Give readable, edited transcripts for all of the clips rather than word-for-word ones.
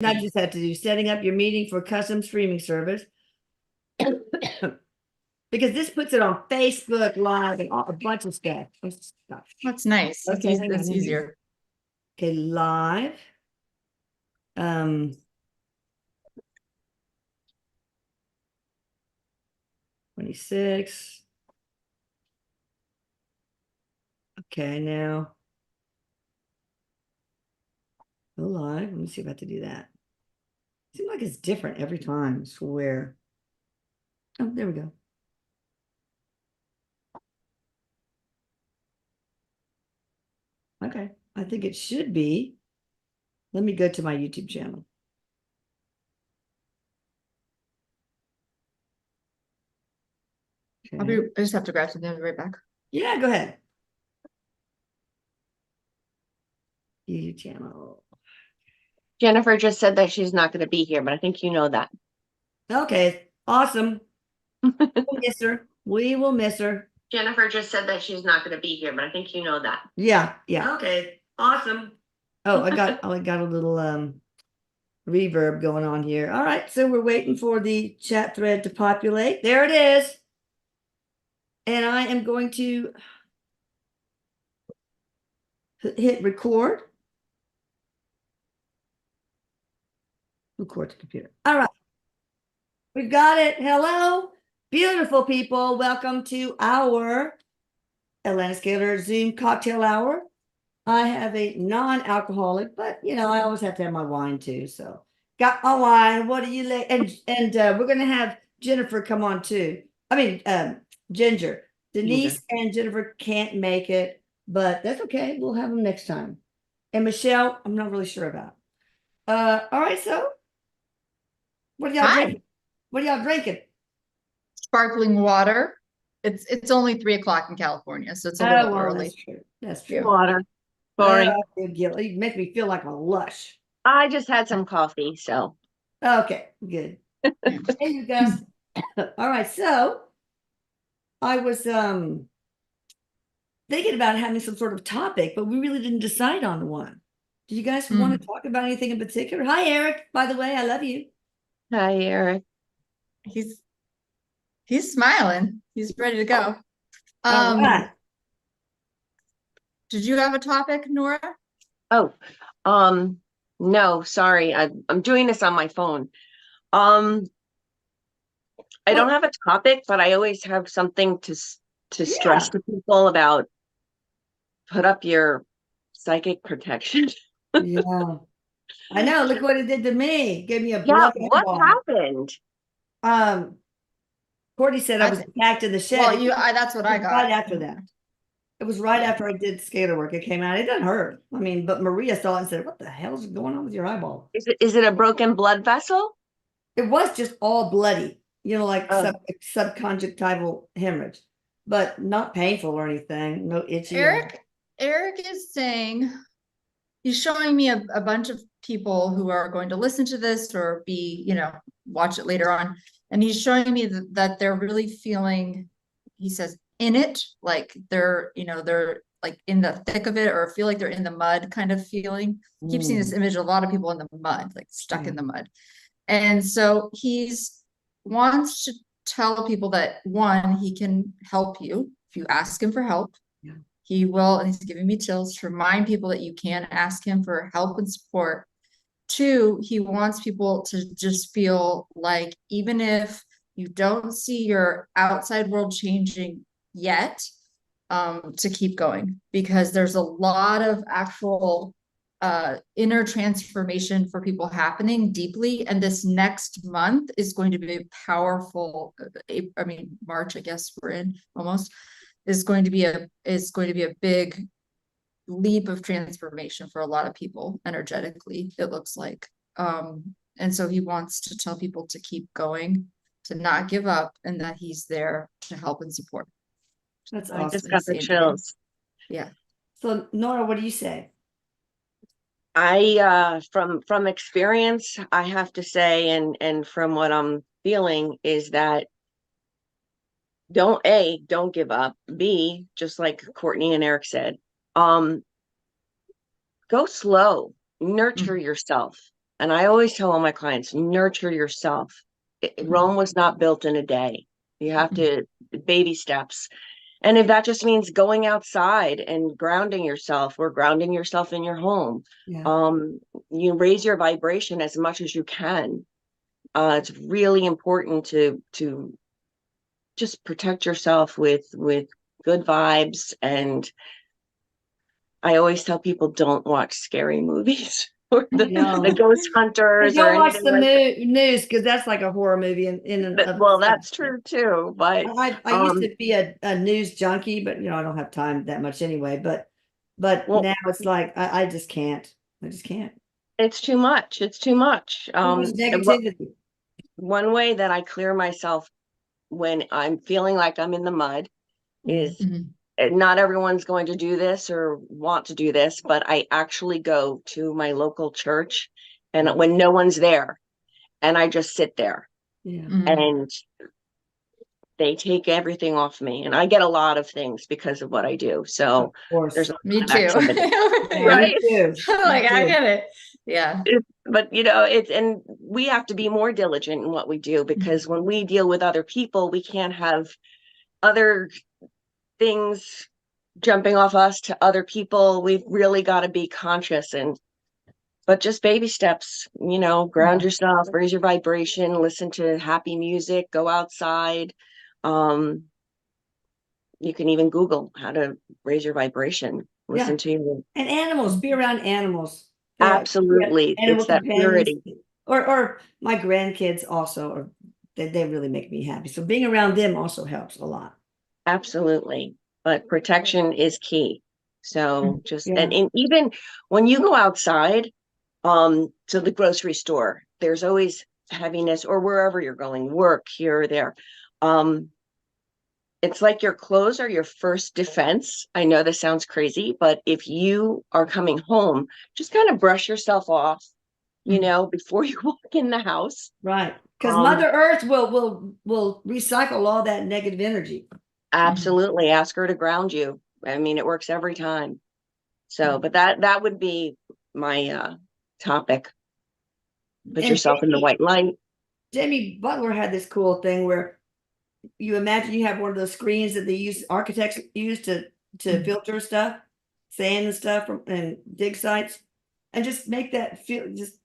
I just have to do setting up your meeting for custom streaming service. Because this puts it on Facebook Live and a bunch of stuff. That's nice. Okay, That's easier. Okay, live. 26. Okay, now go live. Let me see if I have to do that. Seems like it's different every time. I swear. Oh, there we go. Okay, I think it should be. Let me go to my YouTube channel. Okay. I just have to grab something. I'll be right back. Yeah, go ahead. YouTube channel. Jennifer just said that she's not going to be here, but I think you know that. Okay, awesome. We'll miss her. We will miss her. Jennifer just said that she's not going to be here, but I think you know that. Yeah. Okay, awesome. Oh, I got a little reverb going on here. All right, so we're waiting for the chat thread to populate. There it is. And I am going to hit record. Record to computer. All right. We've got it. Hello, beautiful people. Welcome to our Atlantis Scalar Zoom cocktail hour. I have a non-alcoholic, but you know, I always have to have my wine too. So got my wine. What do you like? And we're gonna have Jennifer come on too. I mean, Ginger. Denise and Jennifer can't make it, but that's okay. We'll have them next time. And Michelle, I'm not really sure about. All right, so what are y'all drinking? What are y'all drinking? Sparkling water. It's only 3 o'clock in California, so it's a little early. That's true. That's true. Water. Boring. You make me feel like a lush. I just had some coffee, so. Okay, good. Hey, you guys. All right, so I was thinking about having some sort of topic, but we really didn't decide on one. Do you guys want to talk about anything in particular? Hi, Eric. By the way, I love you. Hi, Eric. He's smiling. He's ready to go. All right. Did you have a topic, Nora? Oh, no, sorry. I'm doing this on my phone. I don't have a topic, but I always have something to stress to people about. Put up your psychic protection. Yeah, I know. Look what it did to me. Gave me a what happened? Courtney said I was attacked in the shed. Well, that's what I got. Right after that. It was right after I did scalar work. It came out. It doesn't hurt. I mean, but Maria saw it and said, "What the hell is going on with your eyeball?" Is it a broken blood vessel? It was just all bloody, you know, like subconjunctival hemorrhage, but not painful or anything. No itchy. Eric is saying, he's showing me a bunch of people who are going to listen to this or watch it later on. And he's showing me that they're really feeling, he says, in it, like they're like in the thick of it, or feel like they're in the mud kind of feeling. I keep seeing this image of a lot of people in the mud, like stuck in the mud. And so he's wants to tell people that, one, he can help you if you ask him for help. Yeah. He will, and he's giving me chills to remind people that you can ask him for help and support. 2, he wants people to just feel like, even if you don't see your outside world changing yet, to keep going, because there's a lot of actual inner transformation for people happening deeply. And this next month is going to be a powerful, March, I guess we're in almost, is going to be a big leap of transformation for a lot of people energetically, it looks like. And so he wants to tell people to keep going, to not give up, and that he's there to help and support. That's awesome. I just got the chills. Yeah. So Nora, what do you say? I from experience, I have to say, and from what I'm feeling, is that don't give up. B, just like Courtney and Eric said, go slow, nurture yourself. and I always tell all my clients, nurture yourself. Rome was not built in a day. You have to baby steps. And if that just means going outside and grounding yourself or grounding yourself in your home, Yeah. you raise your vibration as much as you can. It's really important to just protect yourself with good vibes. And I always tell people, don't watch scary movies or I know. the ghost And hunters or don't watch anything the like that. news because that's like a horror movie in and of Well, itself. that's true too, but I used to be a news junkie, but I don't have time that much anyway. But well, now it's like I just can't. I just can't. it's too much. It's too much. Too much And what negativity. one way that I clear myself when I'm feeling like I'm in the mud is, Mhm. not everyone's going to do this or want to do this, but I actually go to my local church and when no one's there and I just sit there Yeah. Mhm. and they take everything off me, and I get a lot of things because of what I do. Of So there's course. a lot Me of too. activity, Yeah, me right? too. Like, Me I too. get it. Yeah. But it's, and we have to be more diligent in what we do, because when we deal with other people, we can't have other things jumping off us to other people. We've really got to be conscious, but just baby steps, ground yourself, raise your vibration, listen to happy music, go outside. Um, you can even Google how to raise your vibration, Yeah. listen to your, And animals, be around animals. Yeah, absolutely. animal It's that companions, purity. or my grandkids also, they really make me happy. So being around them also helps a lot. Absolutely. But protection is key. So just, Yeah. and even when you go outside, to the grocery store, there's always heaviness, or wherever you're going, work here or there. Um, it's like your clothes are your first defense. I know this sounds crazy, but if you are coming home, just kind of brush yourself off, before you walk in the house. Right. Because Um, Mother Earth will recycle all that negative energy. absolutely ask her to ground you. I mean, it works every time. So, but that would be my topic. Put And yourself in the white light. Jamie Butler had this cool thing where you imagine you have one of those screens that architects use to filter stuff, sand and stuff and dig sites, and just make that feel, just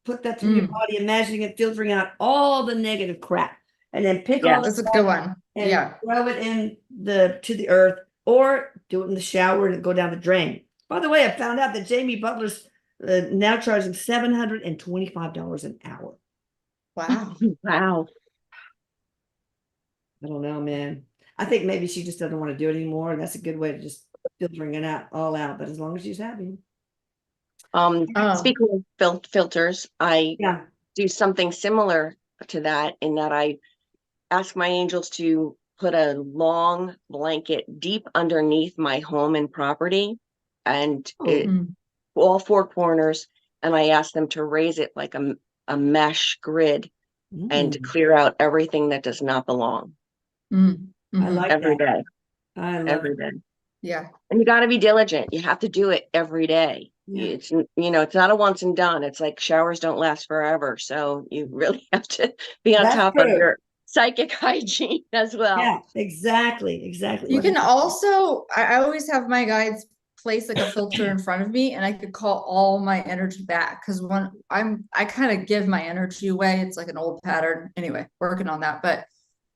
put that through your body, imagining it filtering out all the negative crap, and then pick all the That's a stuff good one. and Yeah. throw it to the earth, or do it in the shower and go down the drain. By the way, I found out that Jamie Butler's now charging $725 an hour. Wow. Wow. I don't know, man. I think maybe she just doesn't want to do it anymore, and that's a good way to just filtering it out all out. But as long as she's happy, Um, Oh. speaking of filters, I yeah. do something similar to that, in that I ask my angels to put a long blanket deep underneath my home and property, and Oh, all four corners, and I ask them to raise it like a mesh grid and to mm, clear out everything that does not belong I like every that. day, I love every it. day. Yeah. And you got to be diligent. You have to do it every day. Yeah. It's not a once and done. It's like showers don't last forever. So you really have to be on That's top of true. your psychic hygiene as well. Yeah, exactly. You can also, I always have my guides place like a filter in front of me, and I could call all my energy back. Cause when I kind of give my energy away, it's like an old pattern. Anyway, working on that, but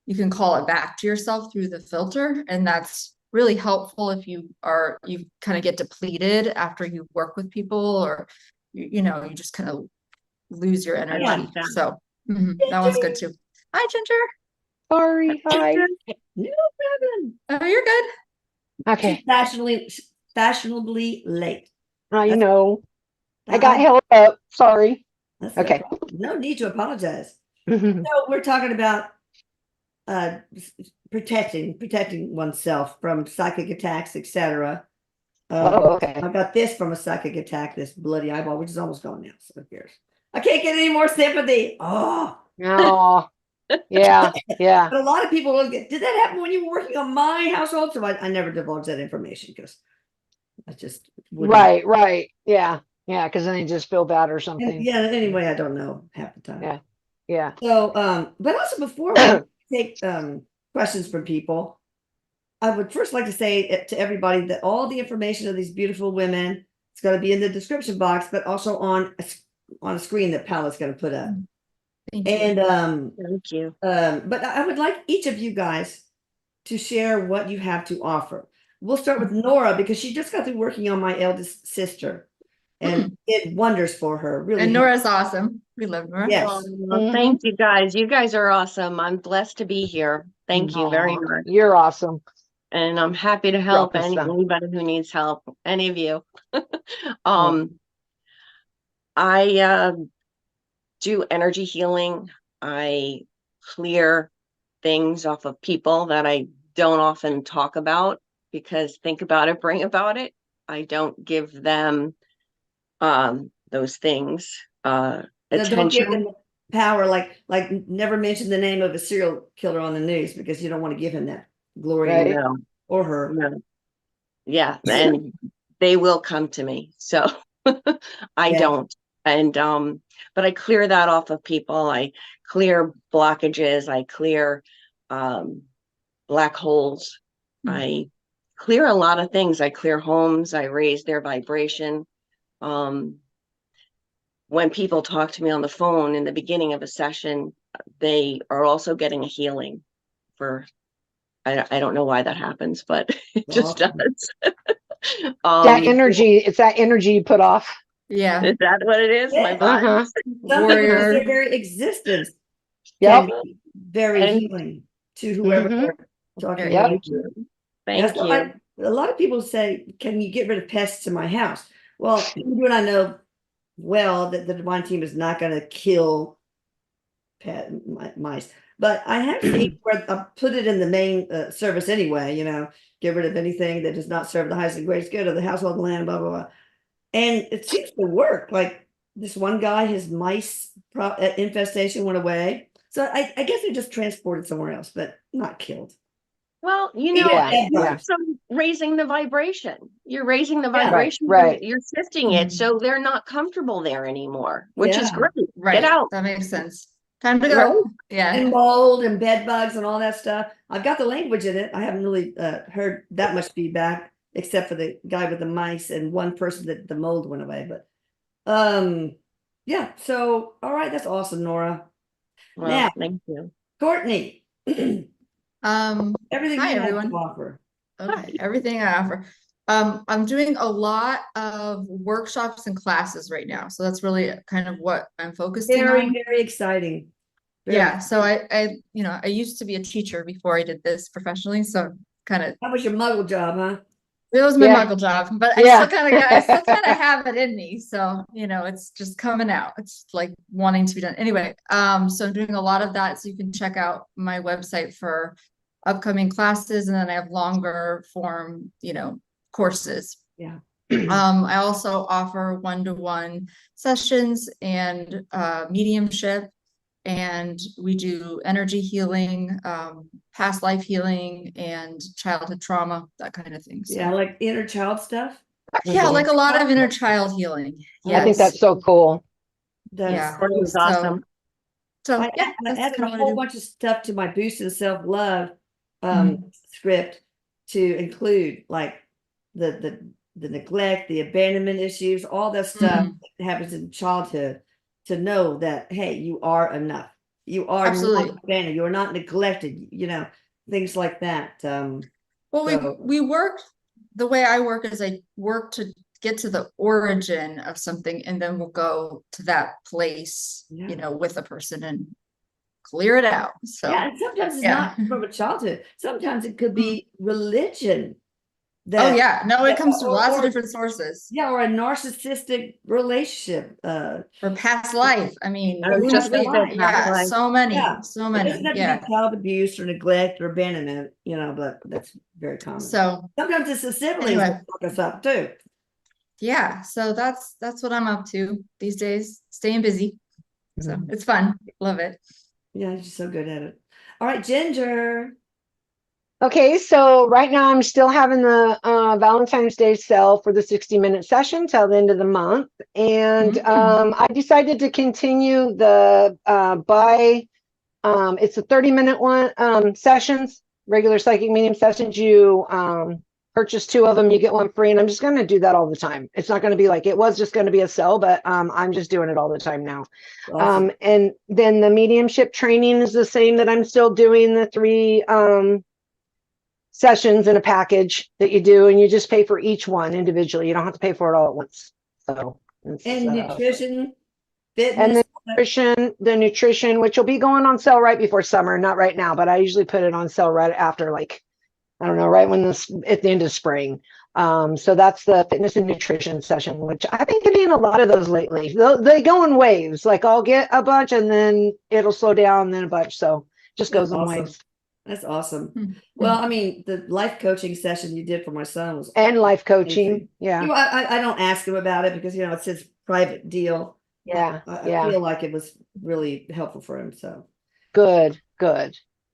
you can call it back to yourself through the filter. And that's really helpful if you kind of get depleted after you work with people, or, you just kind of lose your I like energy. that. So that one's good too. Hi, Ginger. Sorry, hi. No problem. Oh, you're good. Okay, Fashionably late. I That's- know. I got held up. Sorry. That's no Okay. problem. No need to apologize. Oh, So we're talking about protecting oneself from psychic attacks, etc. okay. I got this from a psychic attack, this bloody eyeball, which is almost gone now. So who cares? I can't get any more sympathy. Oh, Oh, yeah, yeah. but a lot of people don't get. Did that happen when you were working on my household? So I never divulged that information because I just wouldn't. Right. Yeah. Yeah, because then they just feel bad or And something. yeah, anyway, I don't know half the time. Yeah. Yeah. So, but also before we take questions from people, I would first like to say to everybody that all the information of these beautiful women is going to be in the description box, but also on a screen that Paula's going to put up. Thank you. And Thank you. but I would like each of you guys to share what you have to offer. We'll start with Nora because she just got through working on my eldest sister and did wonders for her. Really, And Nora's awesome. We love Nora. yes. Well, thank you guys. You guys are awesome. I'm blessed to be here. Thank you very Aw, much. You're awesome. And I'm happy to help Welcome, son. anybody who needs help, any of you. Oh. I do energy healing. I clear things off of people that I don't often talk about because think about it, bring about it. I don't give them those things No, don't give attention. them power, like never mention the name of a serial killer on the news because you don't want to give him that glory Right. No, or her. no. Yeah, and they will come to me. So I Yeah. don't. And but I clear that off of people. I clear blockages, I clear black holes. I clear a lot of things. I clear homes, I raise their vibration. When people talk to me on the phone in the beginning of a session, they are also getting a healing for I don't know why that happens, but it just Awesome. does. That energy, it's that energy you put off. Yeah. Is that what it is? My Yeah. body. Uh-huh. Sometimes Warrior. their very existence Yep. can be very And- healing to whoever Mhm. they're talking Yep. about. Thank you. That's Thank you. why a lot of people say, "Can you get rid of pests in my house?" Well, you and I know well that the divine team is not going to kill mice, but I have seen where I put it in the main service anyway. Get rid of anything that does not serve the highest and greatest good of the household land. Blah blah blah, and it seems to work. Like this one guy, his mice infestation went away. So I guess they just transported somewhere else, but not killed. Well, Yeah, you're yeah. also raising the vibration. You're raising the Yeah. vibration. Right. You're shifting it so they're not comfortable there anymore, which is Yeah. great. Right. Get out. That makes sense. Time to Right. go. Yeah. And mold and bed bugs and all that stuff. I've got the language in it. I haven't really heard that much feedback, except for the guy with the mice and one person that the mold went away. But yeah. So all right, that's awesome, Nora. Well, Now, thank you. Courtney, everything Hi, you have everyone. to offer. Okay, everything I offer. I'm doing a lot of workshops and classes right now, so that's really kind of what I'm focusing Very, on. very exciting. Very Yeah, so I used to be a teacher before I did this professionally, so kind of That was your muggle job, huh? it was my Yeah. muggle job, but Yeah. I still kind of have it in me, so it's just coming out. It's like wanting to be done. Anyway, so I'm doing a lot of that, so you can check out my website for upcoming classes, and then I have longer form, courses. Yeah. I also offer one-to-one sessions and mediumship, and we do energy healing, past life healing, and childhood trauma, that kind of thing. So Yeah, like inner child stuff. yeah, like a lot of inner child healing. I think Yes. that's so cool. That's That was awesome. So I yeah, that's added kind a of what I whole do. bunch of stuff to my boost and self-love Mhm. script to include like the neglect, the abandonment issues, all that stuff that happens in childhood, to know that hey, you are enough. You are Absolutely. not abandoned, you're not neglected, things like that. Well, So- we work, the way I work is I work to get to the origin of something, and then we'll go to that place, Yeah. with a person and clear it out. So yeah, and sometimes it's yeah. not from a childhood. Sometimes it could be religion. Oh yeah, no, it that- comes from lots of or- different sources. Yeah, or a narcissistic relationship. For past life. I mean, I was who just knows? gonna say, Yeah, past life. so many, Yeah. so It many. doesn't have to Yeah. be child abuse or neglect or abandonment, but that's very common. So Sometimes it's the siblings anyway. that fuck us up too. yeah, so that's what I'm up to these days, staying busy. So Mm-hmm. it's fun. Love it. Yeah, you're so good at it. All right, Ginger. Okay, so right now I'm still having the Valentine's Day sale for the 60-minute session till the end of the month. And I decided to continue the it's a 30-minute one sessions, regular psychic medium sessions. You purchase 2 of them, you get 1 free, and I'm just going to do that all the time. It's not going to be like it was just going to be a sell, but I'm just doing it all the time now. Awesome. And then the mediumship training is the same, that I'm still doing the 3 sessions in a package that you do, and you just pay for each one individually. You don't have to pay for it all at once. So And nutrition, and fitness. the nutrition, which will be going on sale right before summer, not right now, but I usually put it on sale right after, like, I don't know, right when at the end of spring. So that's the fitness and nutrition session, which I've been getting a lot of those lately. They go in waves. Like I'll get a bunch and then it'll slow down, then a bunch. So just goes in waves. That's awesome. Well, I mean, the life coaching session you did for my son was And life coaching. amazing. Yeah. You know, I don't ask him about it because, you know, it's his private deal. Yeah. I Yeah. feel like it was really helpful for him. So Good.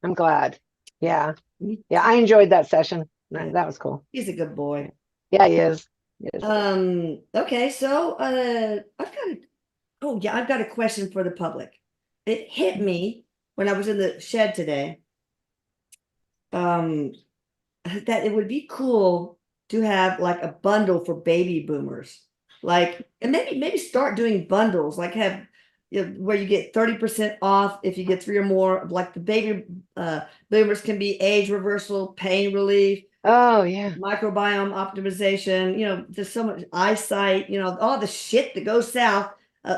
I'm glad. Yeah. Yeah. I enjoyed that session. That was cool. he's a good boy. Yeah, he is. Okay, so I've got a question for the public. It hit me when I was in the shed today. That it would be cool to have like a bundle for baby boomers, like, and maybe start doing bundles, like have, you know, where you get 30% off if you get 3 or more. Like the baby boomers can be age reversal, pain relief, Oh, yeah. microbiome optimization. You know, there's so much eyesight. You know, all the shit that goes south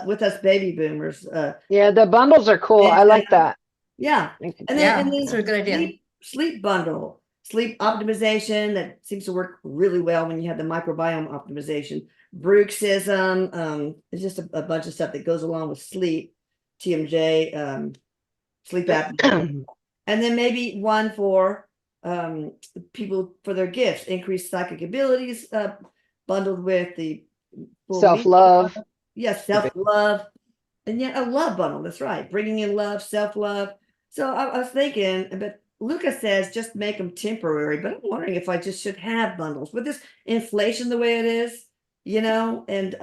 with us baby boomers. Yeah, the bundles are cool. I like that. Yeah, and then that's a good idea. Sleep bundle, sleep optimization that seems to work really well when you have the microbiome optimization. Bruxism, it's just a bunch of stuff that goes along with sleep, TMJ, sleep apnea, and then maybe one for people for their gifts, increased psychic abilities, bundled with the Self-love. Yes, self-love. And yet a love bundle, that's right. Bringing in love, self-love. So I was thinking, but Lucas says just make them temporary, but I'm wondering if I just should have bundles with this inflation the way it is, you know, and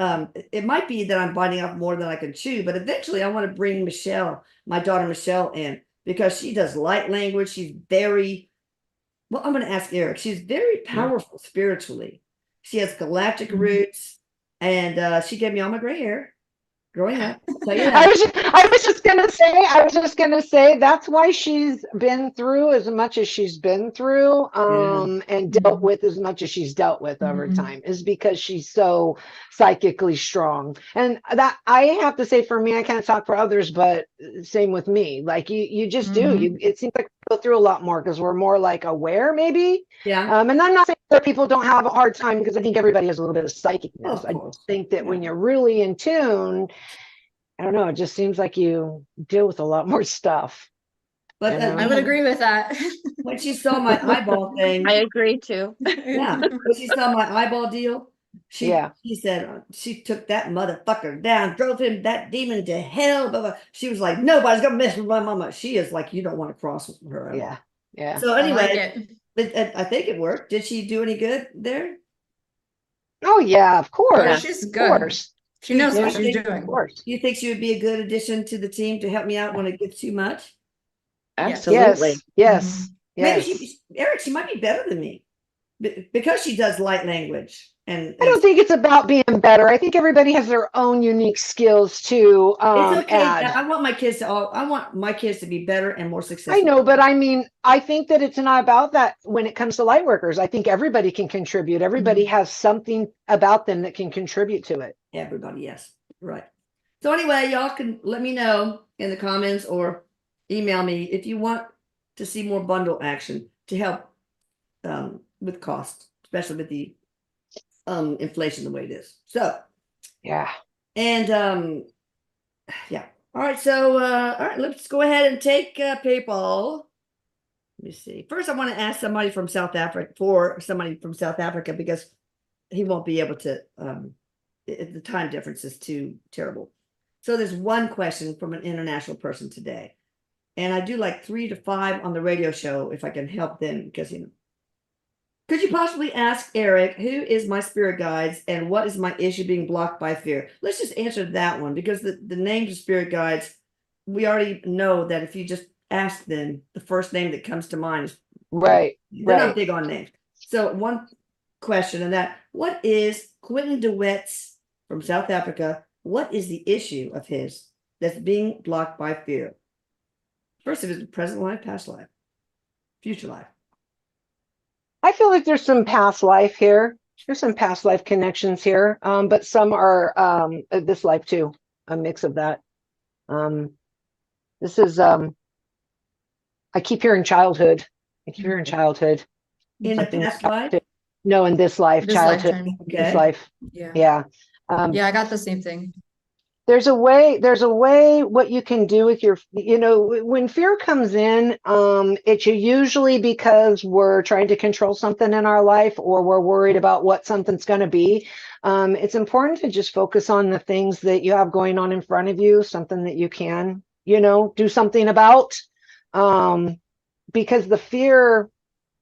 it might be that I'm biting off more than I can chew, but eventually I want to bring Michelle, my daughter Michelle, in because she does light language. She's very, well, I'm going to ask Erik. She's very powerful spiritually. She has galactic roots, and she gave me all my gray hair growing up. So yeah, I was just gonna say that's why she's been through as much as she's been through, and dealt with as much as she's dealt with over time, is because she's so psychically strong. And that, I have to say, for me, I can't talk for others, but same with me. Like you just do. It seems like we go through a lot more because we're more like aware, maybe. yeah. And I'm not saying that people don't have a hard time, because I think everybody has a little bit of psychicness. Of I course. think that when you're really in tune, I don't know, it just seems like you deal with a lot more stuff. But I would agree with that. when she saw my eyeball thing, I agree too. yeah, when she saw my eyeball deal, she said she took that motherfucker down, drove him, that demon, to hell. Blah, blah. She was like, nobody's gonna mess with my mama. She is like, you don't want to cross with her. Yeah. So I like anyway, it. I think it worked. Did she do any good there? Oh yeah, of course. Yeah, she's good. Of course. She knows Yeah, what she's Of doing. course. Do you think she would be a good addition to the team to help me out when it gets too much? Absolutely. Yes. Maybe Erik, she might be better than me because she does light language. And I don't think it's about being better. I think everybody has their own unique skills to it's okay. add. I want my kids to be better and more successful. I know, but I mean, I think that it's not about that when it comes to light workers. I think everybody can contribute. Everybody has something about them that can contribute to it. Everybody, yes. Right. So anyway, y'all can let me know in the comments or email me if you want to see more bundle action to help with cost, especially with the inflation the way it is. So yeah. And yeah. All right. So all right, let's go ahead and take PayPal. Let me see. First, I want to ask somebody from South Africa because he won't be able to. The time difference is too terrible. So there's one question from an international person today. And I do like 3 to 5 on the radio show if I can help them, because could you possibly ask Erik, who is my spirit guides and what is my issue being blocked by fear? Let's just answer that one, because the names of spirit guides, we already know that if you just ask them, the first name that comes to mind is Right. they're not Right. big on names. So one question, and that, what is Quentin DeWitt's from South Africa? What is the issue of his that's being blocked by fear? First, if it's present life, past life, future life. I feel like there's some past life here. There's some past life connections here, but some are this life too, a mix of that. This is I keep hearing childhood. I keep hearing childhood. In the Something past life? No, in this life, This childhood, lifetime. this Okay. life. Yeah. Yeah. Yeah, I got the same thing. There's a way what you can do with your, when fear comes in, it's usually because we're trying to control something in our life, or we're worried about what something's going to be. It's important to just focus on the things that you have going on in front of you, something that you can, do something about, because the fear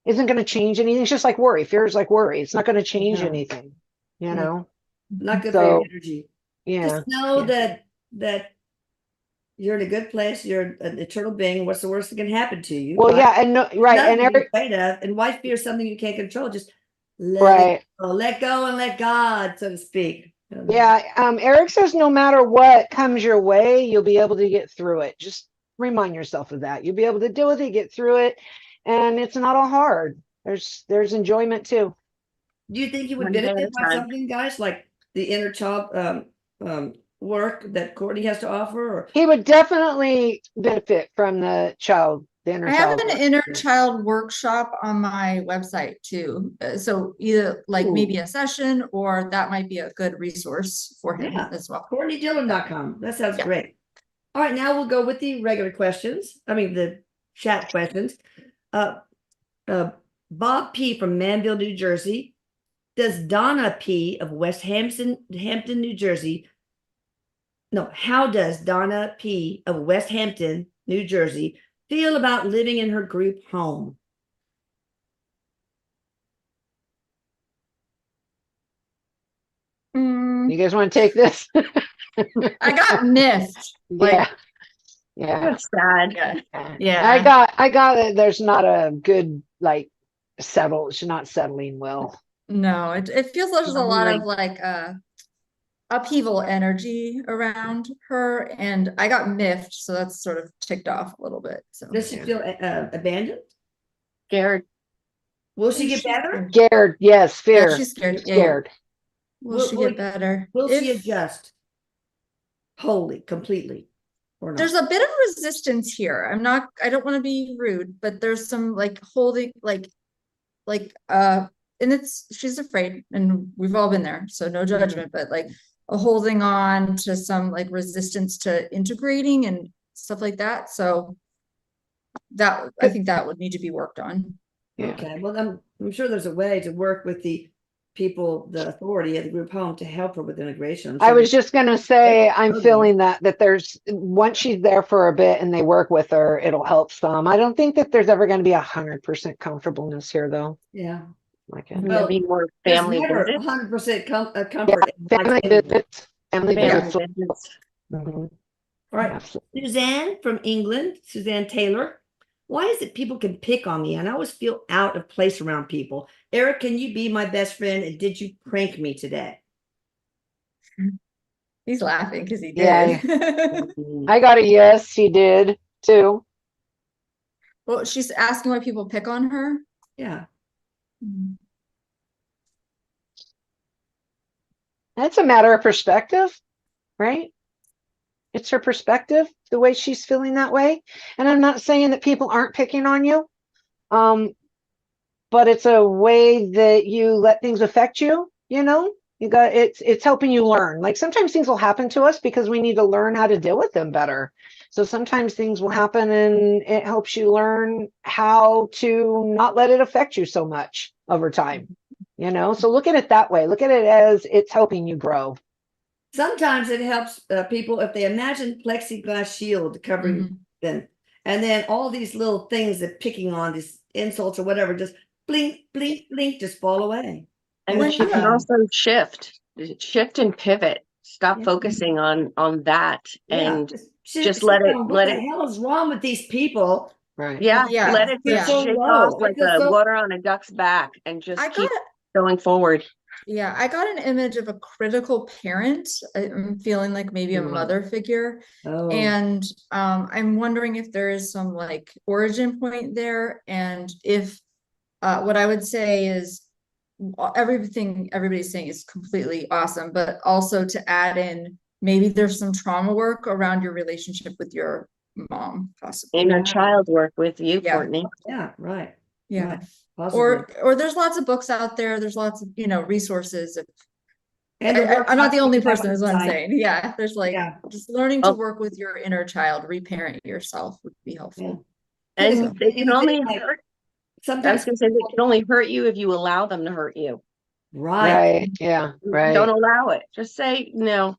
isn't going to change anything. It's just like worry. Fear is like worry. It's not going to change No. anything, No. Not good for your energy. Yeah. Just know yeah. that you're in a good place. You're an eternal being. What's the worst that can happen to you? Well, right? yeah, and no, right, Nothing and to be Erik, afraid of. And why fear something you can't control? Just let right. let go and let God, so to speak. Yeah, Erik says no matter what comes your way, you'll be able to get through it. Just remind yourself of that. You'll be able to deal with it, get through it, and it's not all hard. There's enjoyment too. Do you think you would One day at benefit a by time. something, guys, like the inner child work that Courtney has to offer? Or He would definitely benefit from the inner I have child. an work. inner child workshop on my website too. So either like maybe Ooh. a session, or that might be a good resource for him Yeah. as well. CourtneyDillon.com. That sounds Yeah. great. All right, now we'll go with the regular questions. I mean, the chat questions. Bob P. from Manville, New Jersey. Does Donna P. of West Hampton, New Jersey? No, how does Donna P. of West Hampton, New Jersey, feel about living in her group home? You guys want to take this? I got miffed. Like, yeah. That's sad. Yeah. I got it. There's not a good she's not settling well. no, it feels like there's a lot Like- of like upheaval energy around her, and I got miffed, so that's sort of ticked off a little bit. So Does she feel abandoned? Scared. Will she get better? Scared, yes, fear. yeah, she's scared. Yeah, Scared. Will she get better? Will she If- adjust wholly, completely, or not? There's a bit of resistance here. I don't want to be rude, but there's some like holding and she's afraid, and we've all been there, so no judgment, but like a holding on to some like resistance to integrating and stuff like that. So that I think that would need to be worked on. Yeah. Okay, well, I'm sure there's a way to work with the people, the authority at the group home to help her with integration. I was just gonna say, I'm Okay. feeling that there's, once she's there for a bit and they work with her, it'll help some. I don't think that there's ever going to be 100% comfortableness here, though. Yeah. Like Well, Maybe more There's family never visits. 100% comfort. in my family family. visits, family Family visits. visits. Mhm. All right. Absolutely. Suzanne from England, Suzanne Taylor. Why is it people can pick on me and I always feel out of place around people? Erik, can you be my best friend? And did you prank me today? He's laughing because he did. Yeah. I got a yes, he did too. Well, she's asking why people pick on her. Yeah. That's a matter of perspective, right? It's her perspective, the way she's feeling that way. And I'm not saying that people aren't picking on you, but it's a way that you let things affect you, it's helping you learn. Like sometimes things will happen to us because we need to learn how to deal with them better. So sometimes things will happen and it helps you learn how to not let it affect you so much over time, So look at it that way. Look at it as it's helping you grow. Sometimes it helps people if they imagine plexiglass shield covering them. And then all these little things that picking on these insults or whatever, just blink, blink, blink, just fall away. And When she you- can also shift and pivot. Stop Yeah. focusing on that and just just sit let it- down. What let the it- hell is wrong with these people? Right. yeah, Yeah, let it yeah. just So shake low. off I like feel a so- water on a duck's back and just I keep got going forward. Yeah, I got an image of a critical parent. I'm feeling like maybe a Mhm. mother figure. Oh, And I'm wondering if there is some like origin point there. And if what I would say is everything everybody's saying is completely awesome, but also to add in maybe there's some trauma work around your relationship with your mom, possibly. Inner child work with you, Yeah. Courtney. yeah, right. Yeah. Right. Possibly. Or there's lots of books out there. There's lots of, resources. And the I'm not the only workshops person, is what I'm saying. Yeah, there's like Yeah. just learning to Oh. work with your inner child, reparent yourself would be helpful. And So- they can only like, hurt. I was sometimes, gonna say they can only hurt you if you allow them to hurt you. right. Right. Yeah. Right. Don't allow it. Just say no,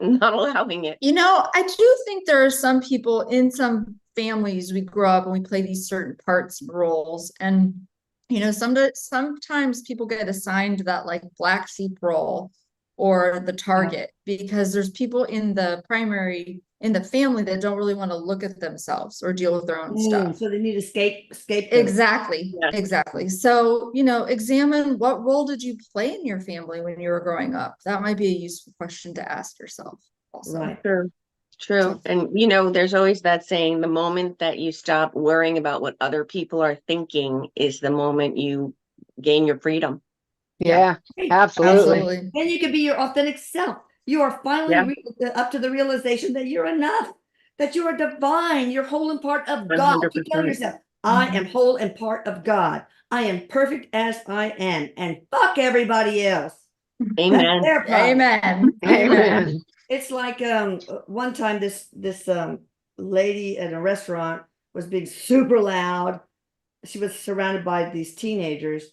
not allowing it. I do think there are some people in some families we grow up and we play these certain parts and roles. And, sometimes people get assigned that like black sheep role or the target because there's people in the family that don't really want to look at themselves or deal with their own stuff. So they need escape. Exactly. Yes. Exactly. So, examine what role did you play in your family when you were growing up? That might be a useful question to ask yourself also. Right. True. True. And there's always that saying, the moment that you stop worrying about what other people are thinking is the moment you gain your freedom. Yeah. Hey, Absolutely. Absolutely. then you can be your authentic self. You are finally up to the realization that you're enough, that you are divine, you're whole and part of God. Keep telling 100%. yourself, I am whole and part of God. I am perfect as I am, and fuck everybody else. Amen. Their problem. Amen. Amen. It's like one time this lady at a restaurant was being super loud. She was surrounded by these teenagers,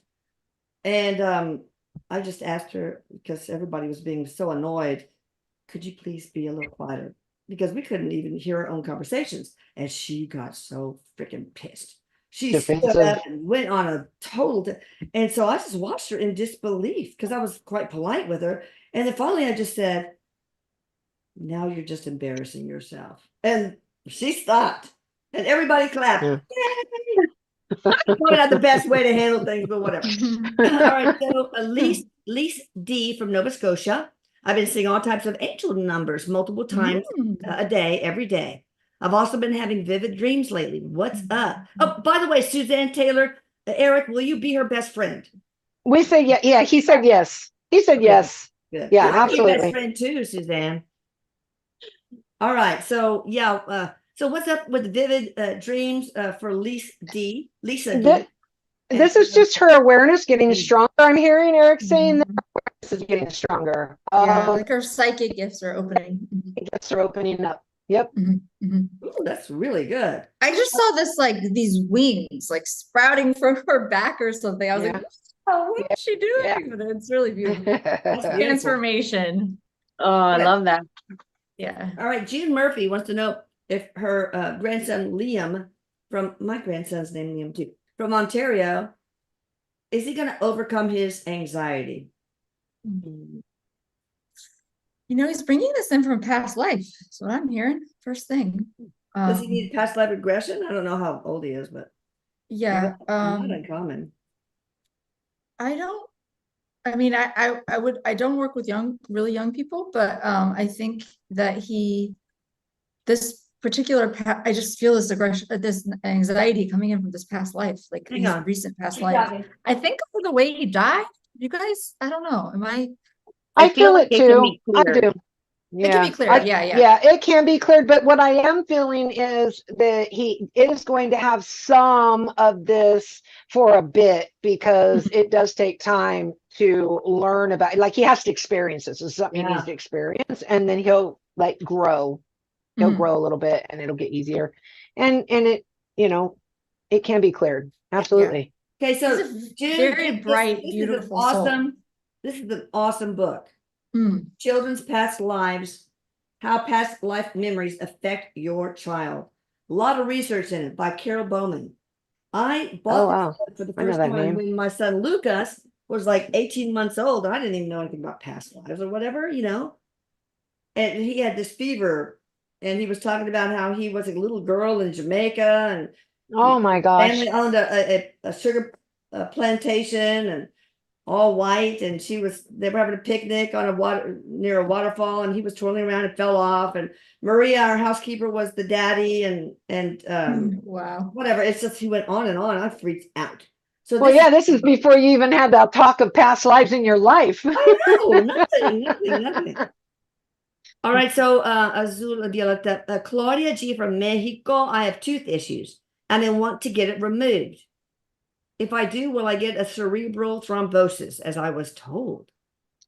and I just asked her, because everybody was being so annoyed, could you please be a little quieter? Because we couldn't even hear our own conversations. And she got so freaking pissed. She stood Defensive. up and went on a total. And so I just watched her in disbelief because I was quite polite with her. And then finally I just said, now you're just embarrassing yourself. And she stopped. And everybody clapped. Yeah. Yay! Probably not the best way to handle things, but whatever. All right, so Lise D from Nova Scotia. I've been seeing all types of angel numbers multiple times a day, every day. I've also been having vivid dreams lately. What's up? Oh, by the way, Suzanne Taylor, Eric, will you be her best friend? We said yeah. Yeah. He said yes. He said yes. Good. Yeah, I'll be your best absolutely. friend too, Suzanne. All right, so yeah, so what's up with vivid dreams for Lisa D? This is just her awareness getting stronger. I'm hearing Eric saying that her awareness is getting stronger. Yeah, like her psychic gifts are opening. Gifts are opening up. Yep. Ooh, that's really good. I just saw this like these wings like sprouting from her back or something. I was like, oh, what is she doing? Yeah. But it's really beautiful. Beautiful. Transformation. Oh, I Good. love that. Yeah. All right, Jean Murphy wants to know if her grandson Liam, from my grandson's name Liam too, from Ontario, is he going to overcome his anxiety? He's bringing this in from past life. That's what I'm hearing. First thing. Does he need past life regression? I don't know how old he is, but Yeah. not uncommon. I don't. I mean, I don't work with really young people, but I think that this particular, I just feel this aggression, this anxiety coming in from this past life, like Hang his on. recent past Keep life. talking. I think of the way he died. You guys, I don't know. I feel like it can too. be I cleared. do. It can be cleared. Yeah. Yeah, it can be cleared. But what I am feeling is that he is going to have some of this for a bit because it does take time to learn about. Like he has to experience this. It's something he needs to experience, and then he'll like grow. He'll grow a little bit, and it'll get easier. And it it can be cleared. Absolutely. Okay, so He's a June, very this bright, is an beautiful soul. awesome. This is an awesome book. Mm. Children's Past Lives, How Past Life Memories Affect Your Child. A lot of research in it by Carol Bowman. I Oh, bought wow. this book for the I know first that time name. when my son Lucas was like 18 months old. And I didn't even know anything about past lives or whatever, you know. And he had this fever, and he was talking about how he was a little girl in Jamaica, and Oh my gosh. family owned a sugar plantation, and all white, and they were having a picnic on a water near a waterfall, and he was twirling around and fell off, and Maria, our housekeeper, was the daddy, and Wow. whatever. It's just he went on and on. I freaked out. So Well, yeah, this is before you even had that talk of past lives in your life. I know, nothing. All right, so Azul Violeta, Claudia G from Mexico. I have tooth issues and I want to get it removed. If I do, will I get a cerebral thrombosis, as I was told?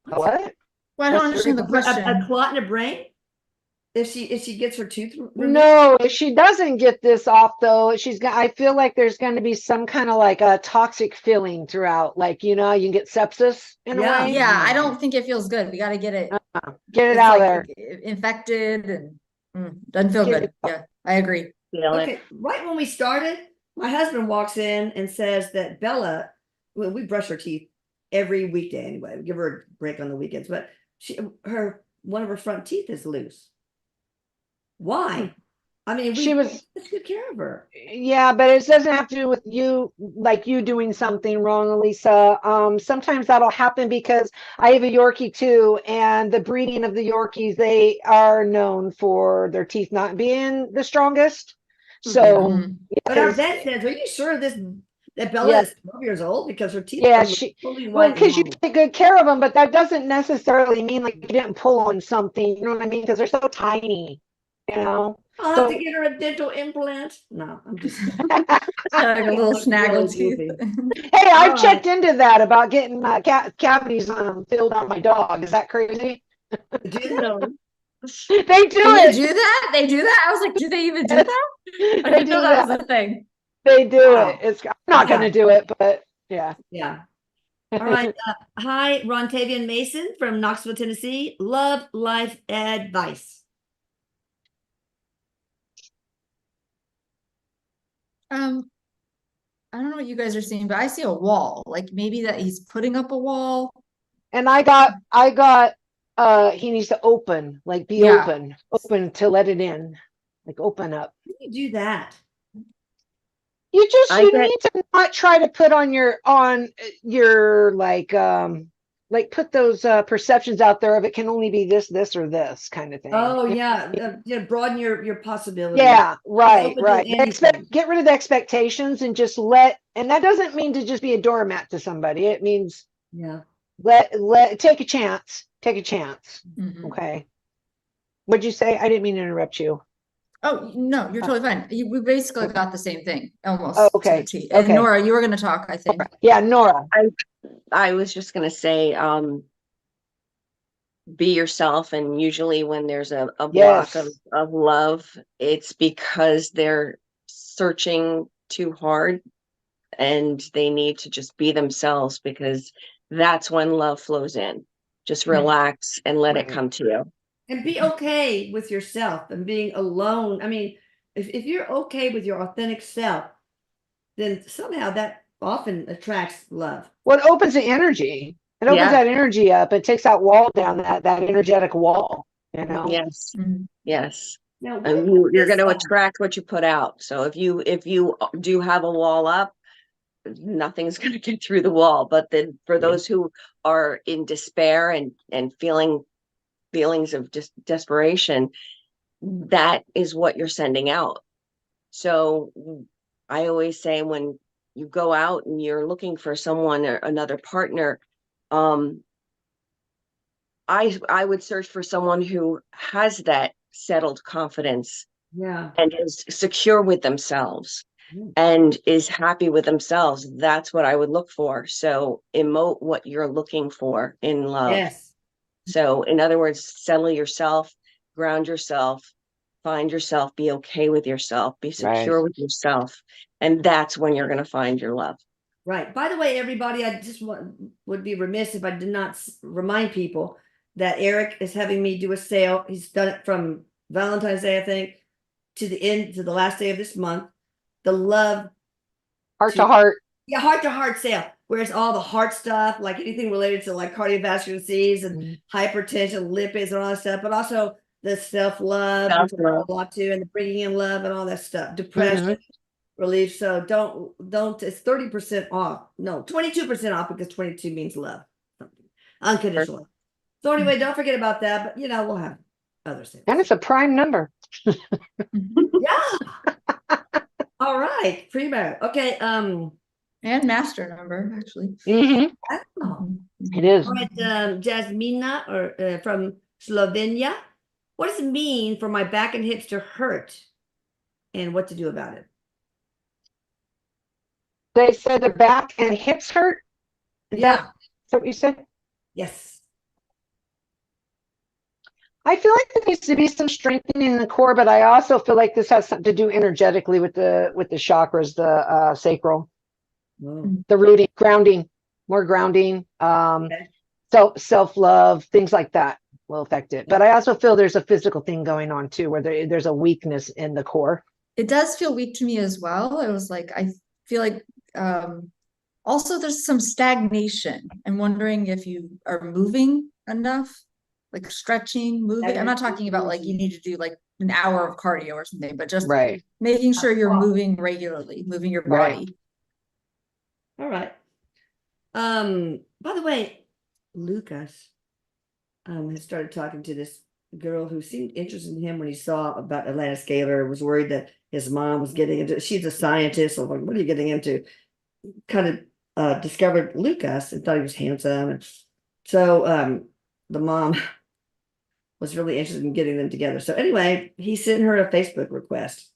What? Well, I don't understand the A question. clot in the brain? If she gets her tooth removed? No, if she doesn't get this off though, I feel like there's going to be some kind of like a toxic feeling throughout. Like, you know, you can get sepsis in a Yeah. way. Yeah, I don't think it feels good. We got to get it. Get it It's out like there. infected and doesn't feel Get good. it out. Yeah, I agree. Feel it. Okay, right when we started, my husband walks in and says that Bella, well, we brush her teeth every weekday anyway. We give her a break on the weekends, but one of her front teeth is loose. Why? I mean, She was, take good care of her. yeah, but it doesn't have to do with you, like you doing something wrong, Elisa. Sometimes that'll happen because I have a Yorkie too, and the breeding of the Yorkies, they are known for their teeth not being the strongest. So, Mhm. But our yes, vet says, "Are you sure that Bella yeah, is 12 years old because her teeth yeah, are fully well, white and because you normal?" take good care of them, but that doesn't necessarily mean like you didn't pull on something, you know what I mean? Because they're so tiny, you know? I'll have So, to get her a dental implant. No, I'm just. Like a little Looks snaggle really tooth. hey, All I've checked right. into that about getting cavities filled on my dog. Is that crazy? No. They do They it. do that? They do that? I was like, do they even do that? I They didn't know do that was that. a thing. They do it. Wow. I'm not Yeah. going to do it, but yeah. Yeah. All right. Hi, Rontavian Mason from Knoxville, Tennessee. Love life advice. I don't know what you guys are seeing, but I see a wall. Like maybe that he's putting up a wall. And he needs to open, like be Yeah. open to let it in, like open up. How do you do that? You I you get need to not try to put on your like put those perceptions out there of it can only be this or this kind of thing. Oh, yeah. Broaden your possibilities. Yeah, right, Open to right. anything. Get rid of the expectations and just and that doesn't mean to just be a doormat to somebody. It means Yeah. take a chance. Take a chance. Mhm. Okay. What'd you say? I didn't mean to interrupt you. Oh, no, you're totally fine. We basically got the same thing Oh, almost to the okay. T. And Okay. Nora, you were going to talk, I think. Yeah, Nora. I was just gonna say, be yourself, and usually when there's a block Yes. of love, it's because they're searching too hard and they need to just be themselves, because that's when love flows in. Just Right. relax and let it Right. come to you. And be okay with yourself and being alone. I mean, if you're okay with your authentic self, then somehow that often attracts love. Well, it opens the energy. It opens Yeah. that energy up. It takes that wall down, that energetic wall, you know? Yes. Mhm. Yes. Now, what And about you're this? going to attract what you put out. So if you do have a wall up, nothing's going to get through the wall. But then for those who are in despair and feelings of just desperation, that is what you're sending out. So I always say, when you go out and you're looking for someone or another partner, I would search for someone who has that settled confidence Yeah. and is secure with themselves Mm. and is happy with themselves. That's what I would look for. So emote what you're looking for in love. Yes. So in other words, settle yourself, ground yourself, find yourself, be okay with yourself, be secure Right. with yourself. And that's when you're going to find your love. Right. By the way, everybody, I just would be remiss if I did not remind people that Erik is having me do a sale. He's done it from Valentine's Day, I think, to the end, to the last day of this month, the love, Heart to heart. yeah, heart sale, whereas all the heart stuff, like anything related to like cardiovascular disease and hypertension, lipids and all that stuff, but also the self-love, which I Self-love. a lot too, and the bringing in love and all that stuff, depression relief. So don't, it's 30% off. No, 22% off, because 22 means love. Unconditional love. So anyway, don't forget about that, but we'll have other things. And it's a prime number. Yeah. All right. Primo. Okay. And master number, actually. Oh. It is. All right, Jasmina, or from Slovenia. What does it mean for my back and hips to hurt, and what to do about it? They said the back and hips hurt. Is that what you said? Yes. I feel like there needs to be some strengthening in the core, but I also feel like this has something to do energetically with the chakras, the sacral, the rooting, grounding, more grounding, self-love, things like that will affect it. But I also feel there's a physical thing going on too, where there's a weakness in the core. It does feel weak to me as well. It was like, I feel like also there's some stagnation. I'm wondering if you are moving enough, like stretching, moving. I'm not talking about like you need to do like an hour of cardio or something, but just making sure you're moving regularly, moving your body. All right. By the way, Lucas has started talking to this girl who seemed interested in him when he saw about Atlantis Scalar, was worried that his mom was getting into, she's a scientist, so like, what are you getting into? Kind of discovered Lucas and thought he was handsome. And so the mom was really interested in getting them together. So anyway, he sent her a Facebook request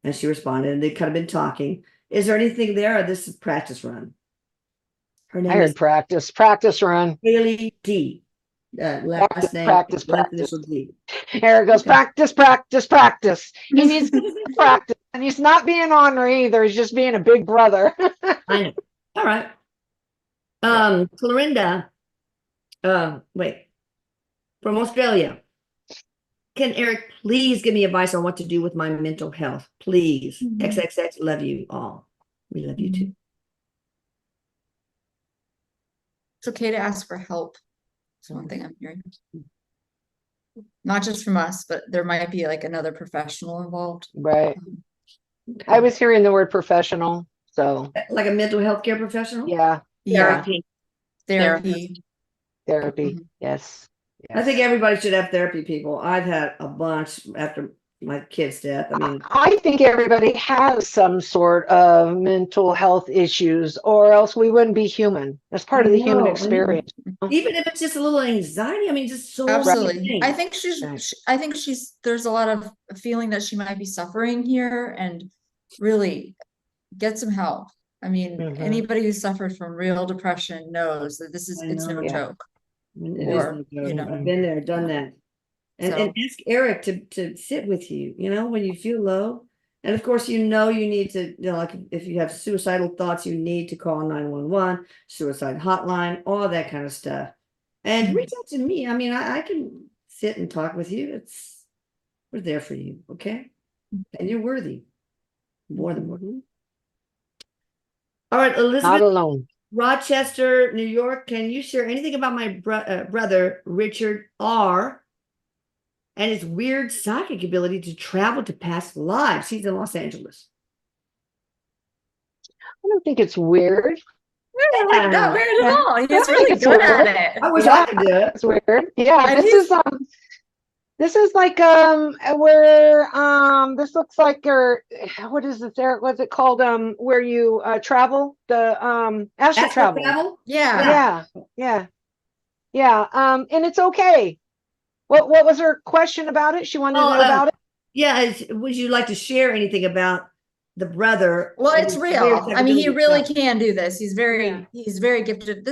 and she responded, and they've kind of been talking. Is there anything there, or this is practice run? Her name is practice run. Bayley D. Last name Practice. D. Erik goes, practice. He needs to practice, and he's not being ornery either. He's just being a big brother. I know. All right. Clorinda, wait, from Australia. Can Erik please give me advice on what to do with my mental health? Please. XXX, love you all. We love you too. It's okay to ask for help. That's one thing I'm hearing. Not just from us, but there might be like another professional involved. Right. I was hearing the word professional, so. Like a mental health care professional? Yeah. Therapy. Yes. I think everybody should have therapy, people. I've had a bunch after my kid's death. I mean, I think everybody has some sort of mental health issues, or else we wouldn't be human. That's part of the human experience. Even if it's just a little anxiety, I mean, just so absolutely. I think there's a lot of feeling that she might be suffering here, and really get some help. I mean, anybody who suffered from real depression knows that it's no joke. I've been there, done that. And ask Erik to sit with you, when you feel low. And of course, you need to, like if you have suicidal thoughts, you need to call 911, suicide hotline, all that kind of stuff. And reach out to me. I mean, I can sit and talk with you. We're there for you, okay? And you're worthy. More than worthy. All right, Elizabeth. Not alone. Rochester, New York. Can you share anything about my brother, Richard R., and his weird psychic ability to travel to past lives? He's in Los Angeles. I don't think it's weird. Not weird at all. He's really good at it. I wish I could do it. It's weird. Yeah, this is like where this looks like what is this, Erik? What's it called? Where you travel, the astral travel. Yeah. And it's okay. What was her question about it? She wanted to know about it. Yeah, would you like to share anything about the brother? Well, it's real. I mean, he really can do this. He's very gifted.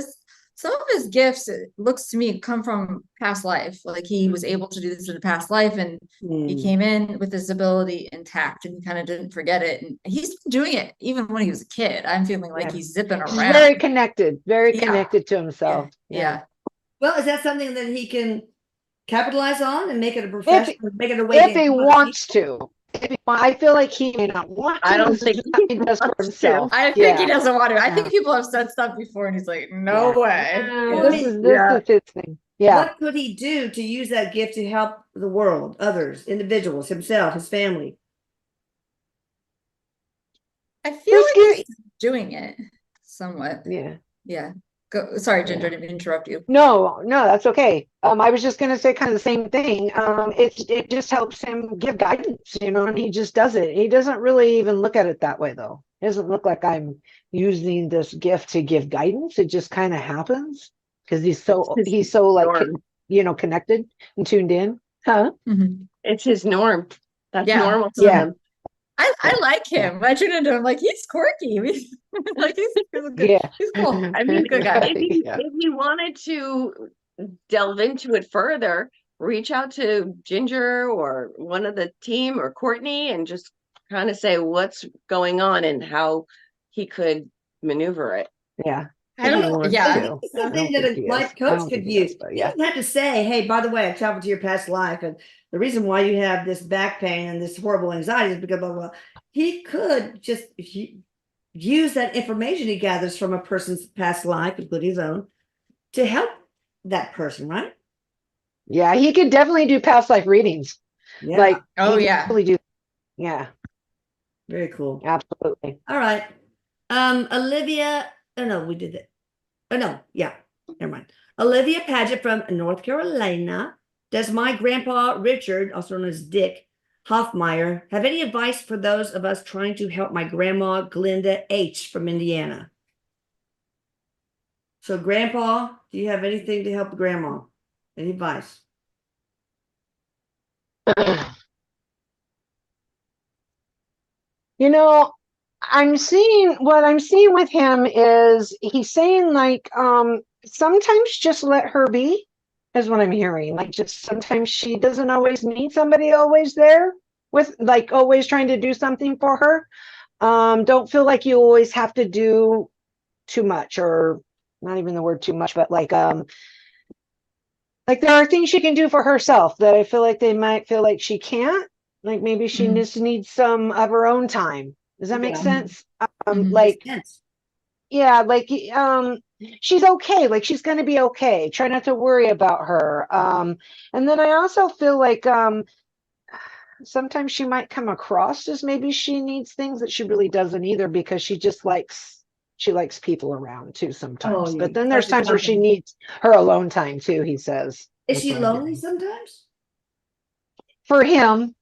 Some of his gifts, it looks to me, come from past life. Like he was able to do this in a past life, and he came in with his ability intact, and he kind of didn't forget it. And he's been doing it even when he was a kid. I'm feeling like he's zipping around. He's very connected to himself. Yeah. Well, is that something that he can capitalize on and make it a profession, make it a way if he wants to? maybe I feel like he may not want to. I don't this is think just what he does for wants to. himself. I think he Yeah. doesn't want to. I Yeah. think people have said stuff before and he's like, no Yeah. way. Well, This is Yeah. his thing. Yeah. What could he do to use that gift to help the world, others, individuals, himself, his family? I feel This like gift- he's doing it somewhat. Yeah. Yeah. Go. Sorry, Ginger, Yeah. I didn't mean to interrupt you. No, that's okay. I was just gonna say kind of the same thing. It just helps him give guidance, and he just does it. He doesn't really even look at it that way though. It doesn't look like I'm using this gift to give guidance. It just kind of happens because he's so like norm. connected and tuned in. Huh? Mhm. It's his norm. That's Yeah. normal to Yeah. him. I like him. I tune into him like he's quirky. Like he's good. Yeah. He's cool. I mean, Good guy. Yeah. if he wanted to delve into it further, reach out to Ginger or one of the team or Courtney and just kind of say what's going on and how he could maneuver it. Yeah. I If he don't. wants Yeah. to. I Something don't that think a he life is. I coach don't could think he use. is, but You yeah. don't have to say, hey, by the way, I traveled to your past life, and the reason why you have this back pain and this horrible anxiety is because blah, blah, blah. He could just use that information he gathers from a person's past life, including his own, to help that person, right? Yeah, he could definitely do past life readings. Yeah. Like, Oh, he could yeah. definitely do. Yeah, Very cool. absolutely. All right. Olivia. Oh no, we did it. Oh no, yeah. Never mind. Olivia Paget from North Carolina. Does my grandpa Richard, also known as Dick Hoffmeyer, have any advice for those of us trying to help my grandma Glinda H from Indiana? So, Grandpa, do you have anything to help Grandma? Any advice? You know, what I'm seeing with him is he's saying like sometimes just let her be is what I'm hearing. Like just sometimes she doesn't always need somebody always there with like always trying to do something for her. Don't feel like you always have to do too much, or not even the word too much, but like there are things she can do for herself that I feel like they might feel like she can't. Like maybe she Mhm. just needs some of her own time. Does that make Yeah. sense? Mhm. Like, Yes. yeah, like she's okay. Like she's gonna be okay. Try not to worry about her. And then I also feel like sometimes she might come across as maybe she needs things that she really doesn't either, because she likes people around too sometimes. Oh, yeah. But then there's Like the times where she company. needs her alone time too, he says. Is That's she what I'm lonely getting. sometimes? For him,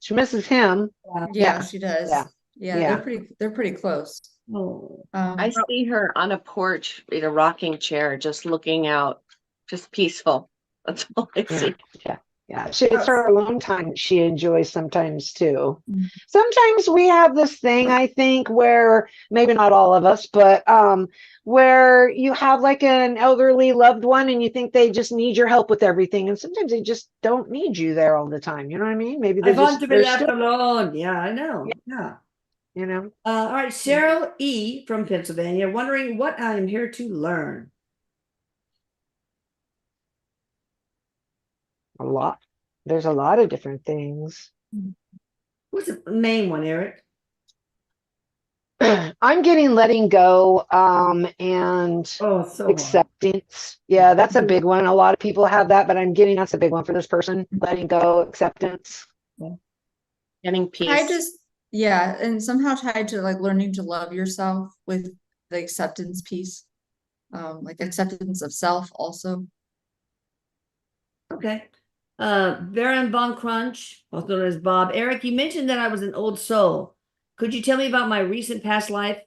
she misses him. Yeah, Yeah. she does. Yeah. Yeah, Yeah. they're pretty close. Oh. I see her on a porch in a rocking chair, just looking out, just peaceful. That's all I Yeah. see. Yeah. Yeah. It's her alone time that she enjoys sometimes too. Mhm. Sometimes we have this thing, I think, where maybe not all of us, but where you have like an elderly loved one and you think they just need your help with everything. And sometimes they just don't need you there all the time. You know what I mean? Maybe I they're want to be they're left still, alone. Yeah, I know. Yeah. you know. All right, Cheryl E. from Pennsylvania, wondering what I am here to learn. There's a lot of different things. What's the main one, Eric? I'm getting letting go and Oh, it's so hard. acceptance. Yeah, that's a big one. A lot of people have that, but I'm getting that's a big one for this person. Letting go, acceptance. Getting peace. Yeah, and somehow tied to like learning to love yourself with the acceptance piece. Like acceptance of self also. Okay. Baron Von Crunch, also known as Bob. Eric, you mentioned that I was an old soul. Could you tell me about my recent past life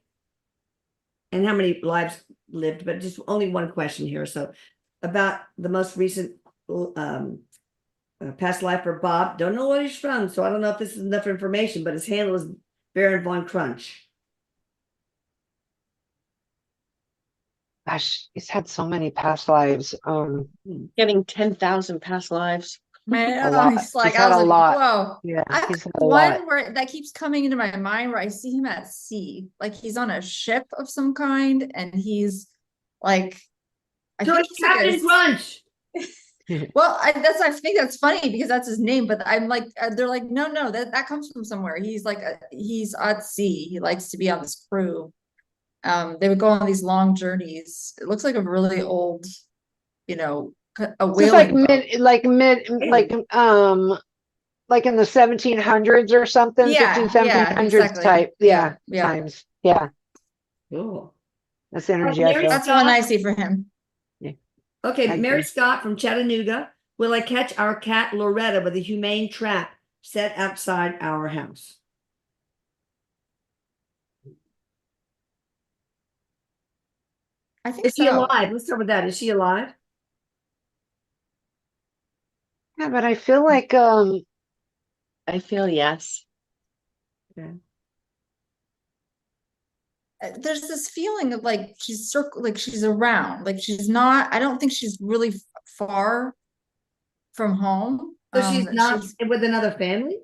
and how many lives lived? But just only one question here. So, about the most recent past life for Bob. Don't know where he's from, so I don't know if this is enough information. But his handle is Baron Von Crunch. Gosh, he's had so many past lives. Getting 10,000 past lives. I A know, lot. he's like, He's I had was a like, lot. whoa. Yeah, I he's have had a lot. one where that keeps coming into my mind where I see him at sea, like he's on a ship of some kind, and he's like, I So think it's he's like Captain Crunch. Well, I think that's funny because that's his name, but I'm like, they're like, no, that comes from somewhere. He's like, he's at sea. He likes to be on this crew. They would go on these long journeys. It looks like a really old, a So it's like whaling boat. like in the 1700s or something, Yeah, 1700s exactly. type. Yeah. Times. Yeah, Cool. that's the energy Mary I feel. That's the one I see for him. Okay, I Mary agree. Scott from Chattanooga. Will I catch our cat Loretta with a humane trap set outside our house? I think Is she so. alive? Let's start with that. Is she alive? Yeah, but I feel like I feel yes. Okay. There's this feeling of like she's around, like she's not. I don't think she's really far from home. So she's not She's with another family?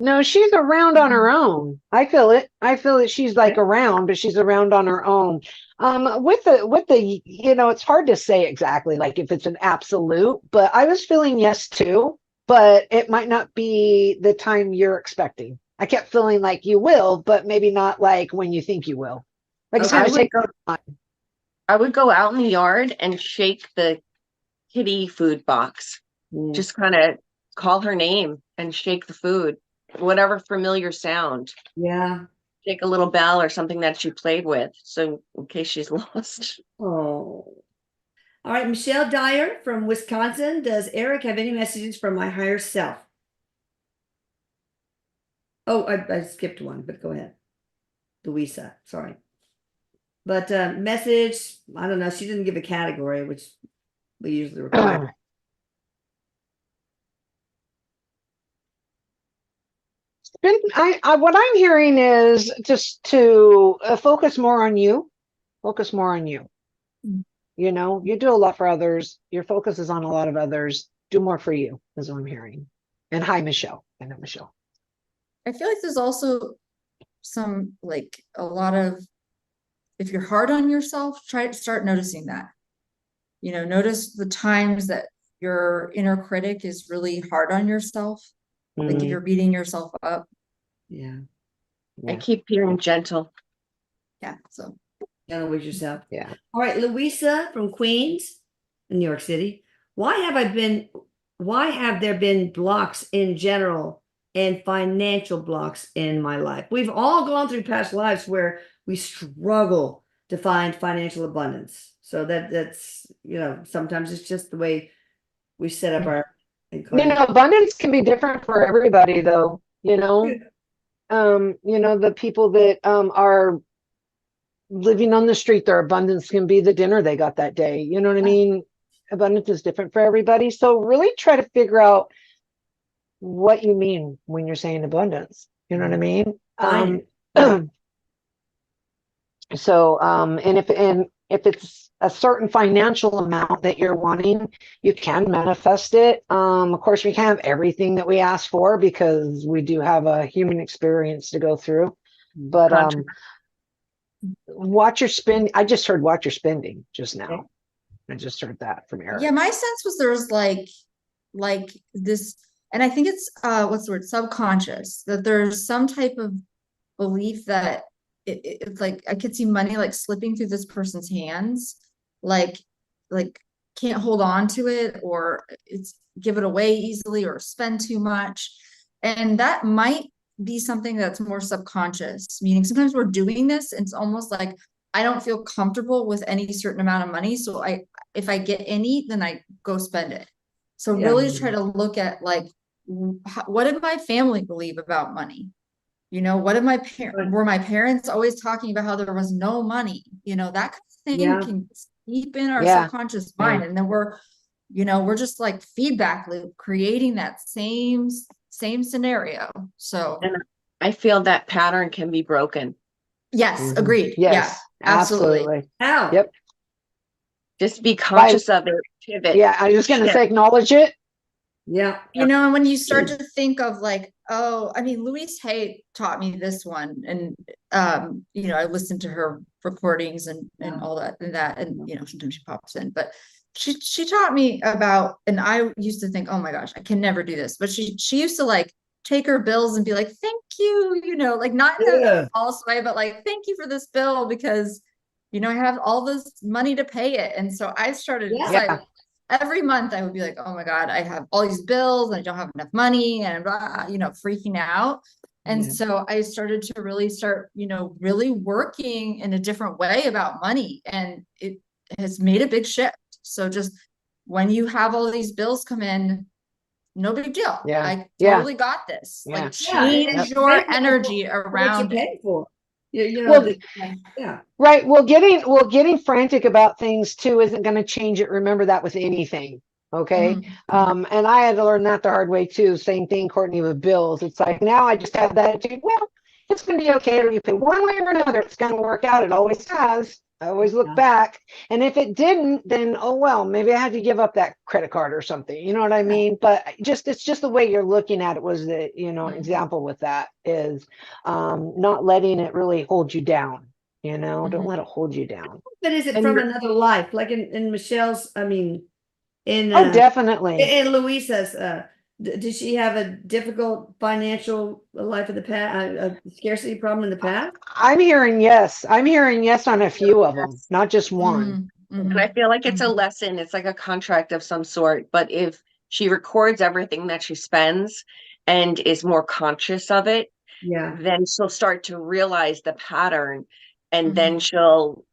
no, she's around on her own. I feel it. I feel that she's like Okay. around, but she's around on her own. With the it's hard to say exactly like if it's an absolute, but I was feeling yes too, but it might not be the time you're expecting. I kept feeling like you will, but maybe not like when you think you will. Like it's Okay. gonna take her time. I would go out in the yard and shake the kitty food box. Yeah. Just kind of call her name and shake the food, whatever familiar sound. Yeah. Shake a little bell or something that she played with. So in case she's lost. Oh. All right, Michelle Dyer from Wisconsin. Does Eric have any messages from my higher self? Oh, I skipped one, but go ahead. Louisa, sorry. But message, I don't know. She didn't give a category, which we usually require. What I'm hearing is just to focus more on you. Focus more on you. Mm. You do a lot for others. Your focus is on a lot of others. Do more for you, is what I'm hearing. And hi, Michelle. I know Michelle. I feel like there's also some like a lot of, if you're hard on yourself, try to start noticing that. Notice the times that your inner critic is really hard on yourself. Like if you're beating yourself up. Yeah. I Yeah. keep hearing gentle. Yeah. So Gentle with yourself. Yeah. All right, Louisa from Queens, in New York City. Why have there been blocks in general and financial blocks in my life? We've all gone through past lives where we struggle to find financial abundance. So that's, sometimes it's just the way we set up our incarnation. Abundance can be different for everybody though, the people that are living on the street, their abundance can be the dinner they got that day. You know what I mean? Abundance is different for everybody. So really try to figure out what you mean when you're saying abundance. You know what I mean? Find it. And if it's a certain financial amount that you're wanting, you can manifest it. Of course, we can't have everything that we ask for because we do have a human experience to go through. But watch your spend. I just heard watch your spending just now. Okay. I just heard that from Erik. yeah, my sense was there's like this, and I think it's what's the word, subconscious, that there's some type of belief that it's like I could see money like slipping through this person's hands, like can't hold on to it, or it's give it away easily or spend too much. And that might be something that's more subconscious, meaning sometimes we're doing this and it's almost like I don't feel comfortable with any certain amount of money, so if I get any, then I go spend it. So really try to look at like, what did my family believe about money? What did were my parents always talking about how there was no money? That kind of thing can seep in our subconscious mind. And then we're just like feedback loop, creating that same scenario. So And I feel that pattern can be broken. yes, agreed. Yes, Yeah, absolutely. How? Yep. Just be conscious of it. Pivot. Yeah, I was going to say acknowledge it. Yeah. And when you start to think of like, oh, I mean, Louise Hay taught me this one, and I listened to her recordings and all that, and sometimes she pops in, but she taught me about, and I used to think, oh my gosh, I can never do this. But she used to like take her bills and be like, thank you, like not in Yeah. a false way, but like, thank you for this bill because, I have all this money to pay it. And so I started, Yeah. every month I would be like, oh my God, I have all these bills and I don't have enough money and blah, freaking out. And Yeah. so I started to really start, really working in a different way about money. And it has made a big shift. So just when you have all these bills come in, no big deal. Yeah. I Yeah. totally got this. Yeah. Like Yeah, and change it's your basically energy what you're around it. paying for. Well, Yeah. right. Well, getting frantic about things too isn't going to change it. Remember that with anything. Okay. And I had to learn that the hard way too. Same thing, Courtney, with bills. It's like now I just have that attitude. Well, it's going to be okay. If you pay one way or another, it's going to work out. It always has. I always look Yeah. back. And if it didn't, then oh well, maybe I had to give up that credit card or something. You know what I mean? But it's just the way you're looking at it was the, an example with that is not letting it really hold you down. Don't let it hold you down. But is it And from you're- another life? Like in Michelle's, I mean, in Oh, definitely. in Louisa's, did she have a difficult financial life in the past, a scarcity problem in the past? I'm hearing yes. I'm hearing yes on a few of them, Yes. not just one. And I feel like it's a lesson. It's like a contract of some sort. But if she records everything that she spends and is more conscious of it, Yeah. then she'll start to realize the pattern, and then she'll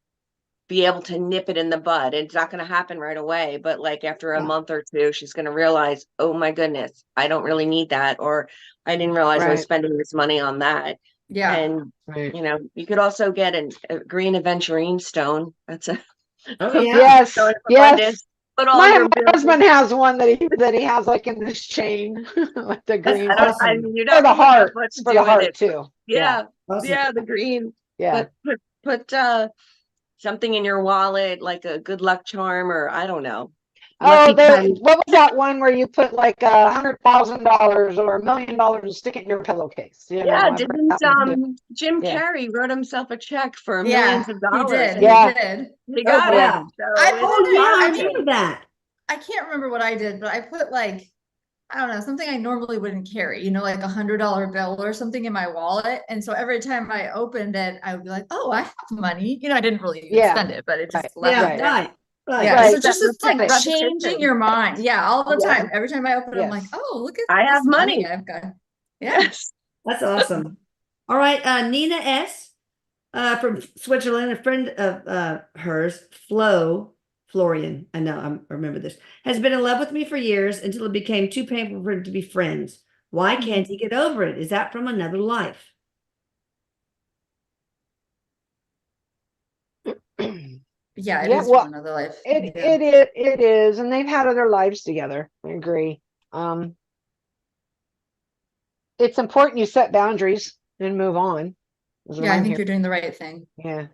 be able to nip it in the bud. It's not going to happen right away, but like after a Yeah. month or two, she's going to realize, oh my goodness, I don't really need that, or I didn't realize I was Right. spending this money on that. Yeah. And Right. you could also get a green aventurine stone. That's a Oh yeah. Yes. so it's Yes. abundance. Put all My your bills. husband has one that he has like in this chain, like the green. That's I awesome. mean, you're For not the gonna have heart. much to For do the with heart it. too. Yeah, Awesome. yeah, the green. Yeah. Put something in your wallet, like a good luck charm, or I don't know. Oh, Lucky pen. what was that one where you put like $100,000 or $1 million and stick it in your pillowcase? Yeah, I've heard didn't that one too. Jim Yeah. Carrey wrote himself a check for Yeah, millions of he dollars, did. and Yeah. He did. he Oh, got wow. it. So I it's Oh yeah, I possible. remember that. I can't remember what I did, but I put like, I don't know, something I normally wouldn't carry, like $100 bill or something in my wallet. And so every time I opened it, I would be like, oh, I have money. I didn't really even Yeah. spend it, but it just Right. left Yeah, it there. right. Right. Yeah. Right. So just it's like Right. changing your mind. Yeah. All the Yeah. time. Every time I open it, I'm Yes. like, oh, look at I this have money. I've got. Yeah. Yes. That's awesome. All right, Nina S. From Switzerland, a friend of hers, Florian, I know, I remember this, has been in love with me for years until it became too painful for him to be friends. Why can't he get over it? Is that from another life? Yeah. It Yeah, is well, from another life. it is, and they've had other lives together. I agree. It's important you set boundaries and move on. Is what Yeah. I I'm think hearing. you're doing the right thing. Yeah.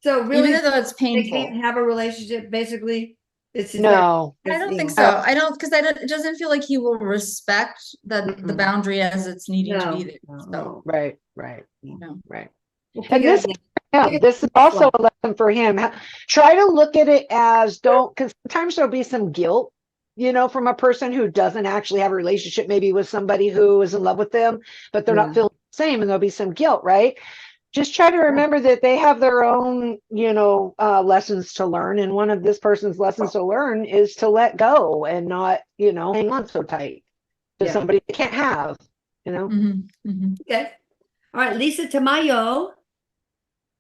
So really, Even though it's they painful. can't have a relationship, basically? It's No. I don't think yeah. so. I don't, because it doesn't feel like he will respect the boundary as it's needing to be there. So, No. Right. no. Right. We'll And figure this, it out. yeah, this is also a lesson for him. Try to look at it as because sometimes there'll be some guilt, from a person who doesn't actually have a relationship, maybe with somebody who is in love with them, but they're not feeling the same, and there'll be some guilt, right? Just try to remember that they have their own, lessons to learn. And one of this person's lessons to learn is to let go and not, hang on so tight to somebody they can't have, Okay. All right, Lisa Tamayo.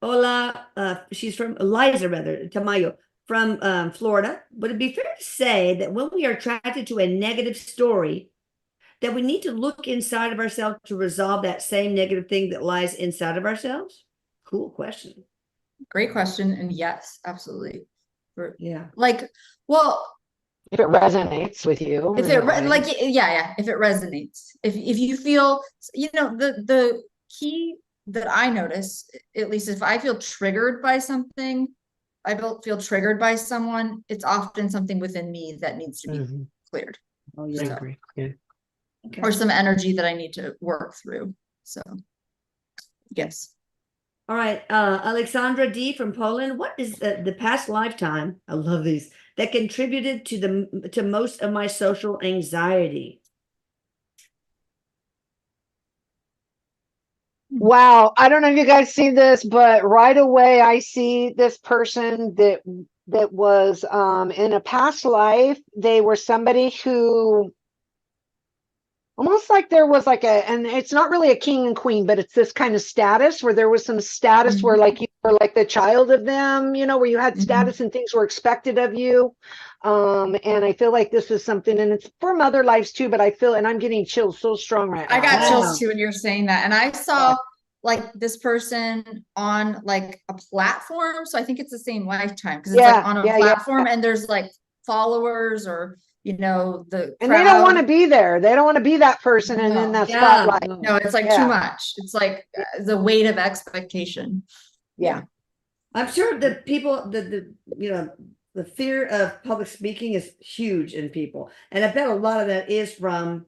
Hola, she's from Liza, rather, Tamayo, from Florida. Would it be fair to say that when we are attracted to a negative story, that we need to look inside of ourselves to resolve that same negative thing that lies inside of ourselves? Cool question. Great question. And yes, absolutely. Yeah. Like, well, if it resonates with you. if it if it resonates, if you feel, the key that I notice, at least if I feel triggered by something, I don't feel triggered by someone, it's often something within me that needs to be cleared. Oh, I yeah. agree. Yeah. Okay. Or some energy that I need to work through. So yes. All right, Alexandra D from Poland. What is the past lifetime? I love these that contributed to most of my social anxiety. Wow, I don't know if you guys see this, but right away I see this person that was in a past life. They were somebody who almost like there was like and it's not really a king and queen, but it's this kind of status where there was some status where like you were like the child of them, where you had status and things were expected of you. And I feel like this is something, and it's from other lives too, but I feel, and I'm getting chills so strong right now. I got Wow. chills too when you're saying that. And I saw like this person on like a platform. So I think it's the same lifetime because it's like on a platform and there's like followers or, the And they don't want to crowd. be there. They don't want to be that person and in that spotlight. No, it's like too much. It's like the weight of expectation. Yeah. I'm sure that people, the fear of public speaking is huge in people. And I bet a lot of that is from,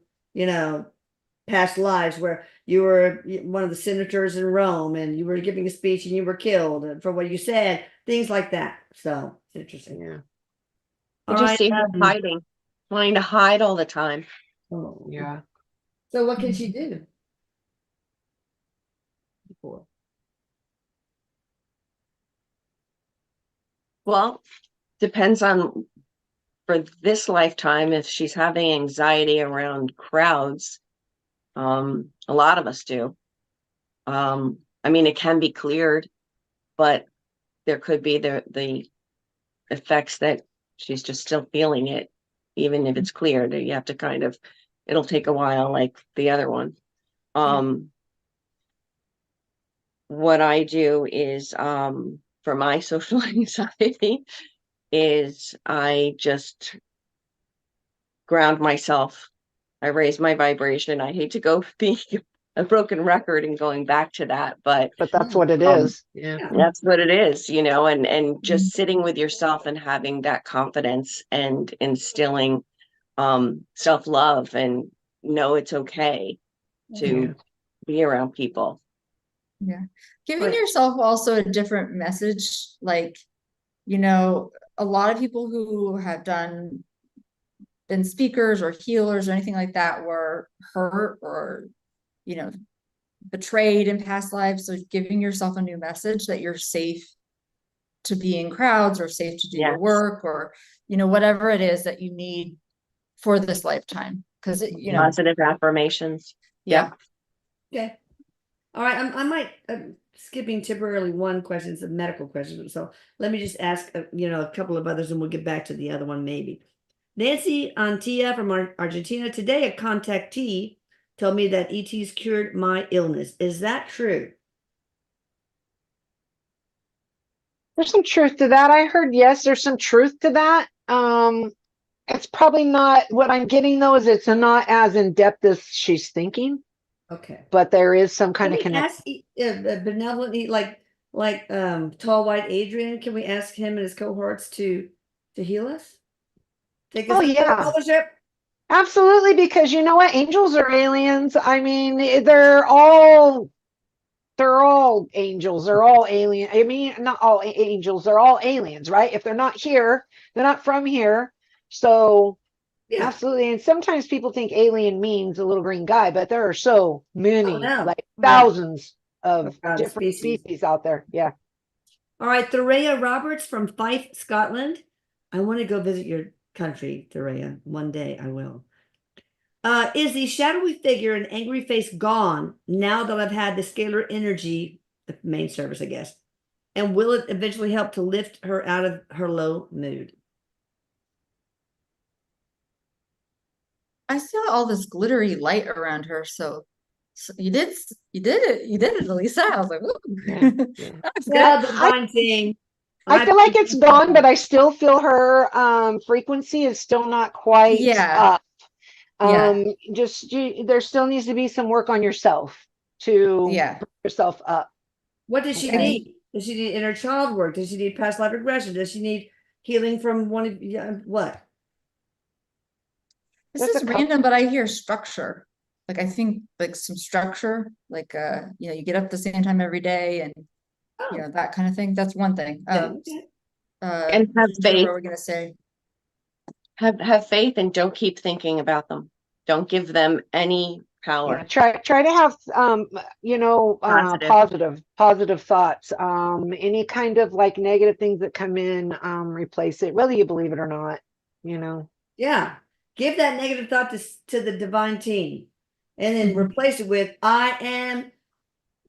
past lives where you were one of the senators in Rome and you were giving a speech and you were killed for what you said, things like that. So it's interesting. Yeah. I just see her hiding, wanting to hide all the time. Oh, Yeah. So what can she do? Well, depends on for this lifetime if she's having anxiety around crowds. A lot of us do. I mean, it can be cleared, but there could be the effects that she's just still feeling it, even if it's cleared. You have to it'll take a while, like the other one. What I do is, for my social anxiety, is I just ground myself. I raise my vibration. I hate to go be a broken record and going back to that, but that's what it is. Yeah. that's what it is, and just sitting with yourself and having that confidence and instilling self-love and know it's okay to be around people. Yeah. Giving yourself also a different message, like, a lot of people who have been speakers or healers or anything like that were hurt or, betrayed in past lives. So giving yourself a new message that you're safe to be in crowds or safe to do your work or, whatever it is that you need for this lifetime. Because, positive affirmations. Yeah. Okay. All right. I might skipping temporarily one question. It's a medical question. So let me just ask, a couple of others and we'll get back to the other one maybe. Nancy Antia from Argentina. Today, a contactee told me that ETs cured my illness. Is that true? There's some truth to that. I heard, yes, there's some truth to that. It's probably not what I'm getting though, is it's not as in depth as she's thinking. Okay. But there is some kind of connection. Benevolently, like tall white Adrian, can we ask him and his cohorts to heal us? Take us fellowship? Absolutely, because you know what? Angels are aliens. I mean, they're all angels. They're all alien. I mean, not all angels. They're all aliens, right? If they're not here, they're not from here. So absolutely. And sometimes people think alien means a little green guy, but there are so many, like thousands of different species out there. Yeah. All right. Thoraya Roberts from Fife, Scotland. I want to go visit your country, Thoraya. One day I will. Is the shadowy figure and angry face gone now that I've had the scalar energy, the main service, I guess? And will it eventually help to lift her out of her low mood? I saw all this glittery light around her, so you did it, Elisa. I was like, yeah, divine thing. I feel like it's gone, but I still feel her frequency is still not quite up. There still needs to be some work on yourself to bring yourself up. What does she need? Does she need inner child work? Does she need past life regression? Does she need healing from one of what? This is random, but I hear structure. Like I think like some structure, like you get up the same time every day and Oh, Yeah, that kind of thing. That's one thing. yeah, okay. And have Ginger, faith. what we're gonna say. Have faith and don't keep thinking about them. Don't give them any power. Yeah, try to have Positive. positive thoughts. Any kind of like negative things that come in, replace it, whether you believe it or not, you know. Yeah. Give that negative thought to the divine team and then Mhm. replace it with I am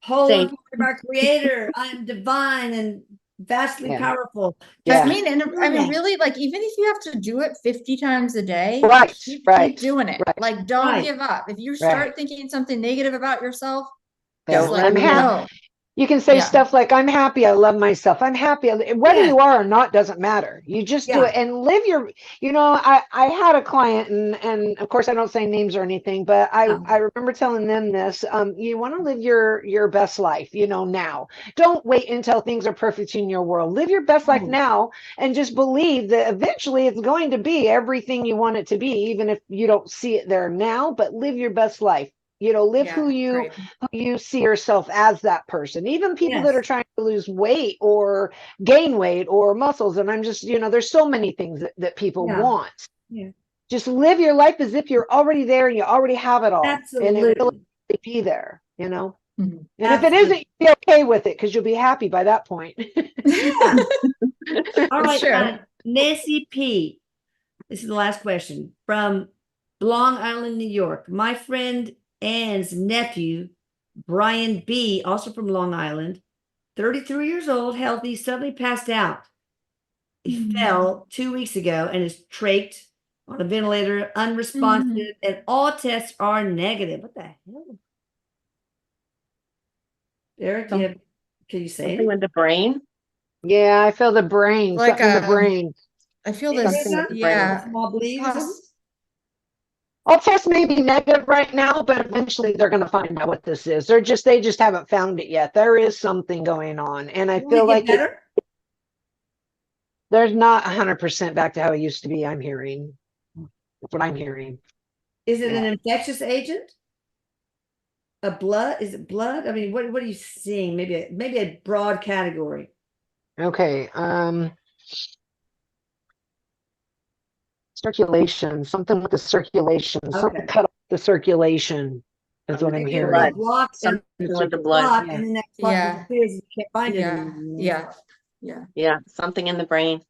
whole Safe. and part of our creator. I am divine and vastly Yeah. powerful. Yeah. I mean, and I mean, that. really, like, even if you have to do it 50 times a day, Right, keep right, doing it. right. Like, don't Right. give up. If you start Right. thinking something negative about yourself, Yeah. just like, let it in. no. You can say Yeah. stuff like, I'm happy, I love myself, I'm happy. Whether Yeah. you are or not doesn't matter. You just do Yeah. it and live your, I had a client and of course I don't say names or anything, but No. I remember telling them this, you want to live your best life, now. Don't wait until things are perfect in your world. Live your best life Oh. now and just believe that eventually it's going to be everything you want it to be, even if you don't see it there now, but live your best life. Live Yeah, who great. you see yourself as that person. Even people that are Yes. trying to lose weight or gain weight or muscles. And I'm just, there's so many things that people Yeah. want. Yeah. Just live your life as if you're already there and you already have it all. And it will Absolutely. be there, Mhm. And if it Absolutely. isn't, you'll be okay with it because you'll be happy by that point. Yeah. All right. Sure. Nancy P. This is the last question from Long Island, New York. My friend Ann's nephew, Brian B., also from Long Island, 33 years old, healthy, suddenly passed out. He fell 2 weeks ago and is trached on a ventilator, unresponsive, and all tests are negative. What the hell? Eric, can you say Something it? with the brain. Yeah, I feel the brain, Like, something in the brain. I feel Any this, idea? yeah. Small bleed or something? All tests may be negative right now, but eventually they're going to find out what this is. They just haven't found it yet. There is something going on, and I Will feel it get like better? there's not 100% back to how it used to be. I'm hearing. That's what I'm hearing. Is it Yeah. an infectious agent? A blood? Is it blood? I mean, what are you seeing? Maybe a broad category. Okay. Circulation. Something with the circulation. Something Okay. cut off the circulation. That's what I'm Maybe a hearing. little Blood. block and Something with the a blood. block, Yeah. and then that spot Yeah. disappears. You can't find it Yeah, anymore. yeah. Yeah, something in the brain.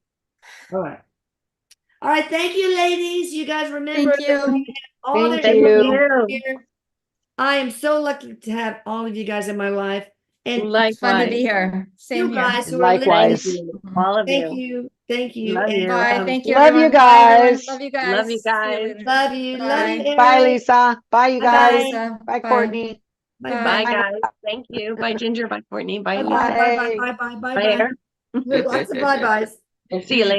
All right. All right. Thank you, ladies. You guys remember Thank that you. we have all Thank their you. information here. I am so lucky to have all of you guys in my life. And It's fun to be Likewise. here. Same you here. guys who are Thank Likewise. listening, you, all of thank you. you. Thank you. Love And you. Bye. Thank you, Love you everyone. Bye, everyone. guys. Love you guys. Love you See guys. later. love you. Love you, Bye. Bye, Eric. Lisa. Bye, you Bye, guys. Lisa. Bye, Bye. Courtney. Bye Bye. Bye, bye. guys. Thank you. Bye, Ginger. Bye, Courtney. Bye, Bye Lisa. bye. Bye Bye. bye. Bye bye. Bye, Bye Eric. bye. Lots of bye byes. We'll see you later.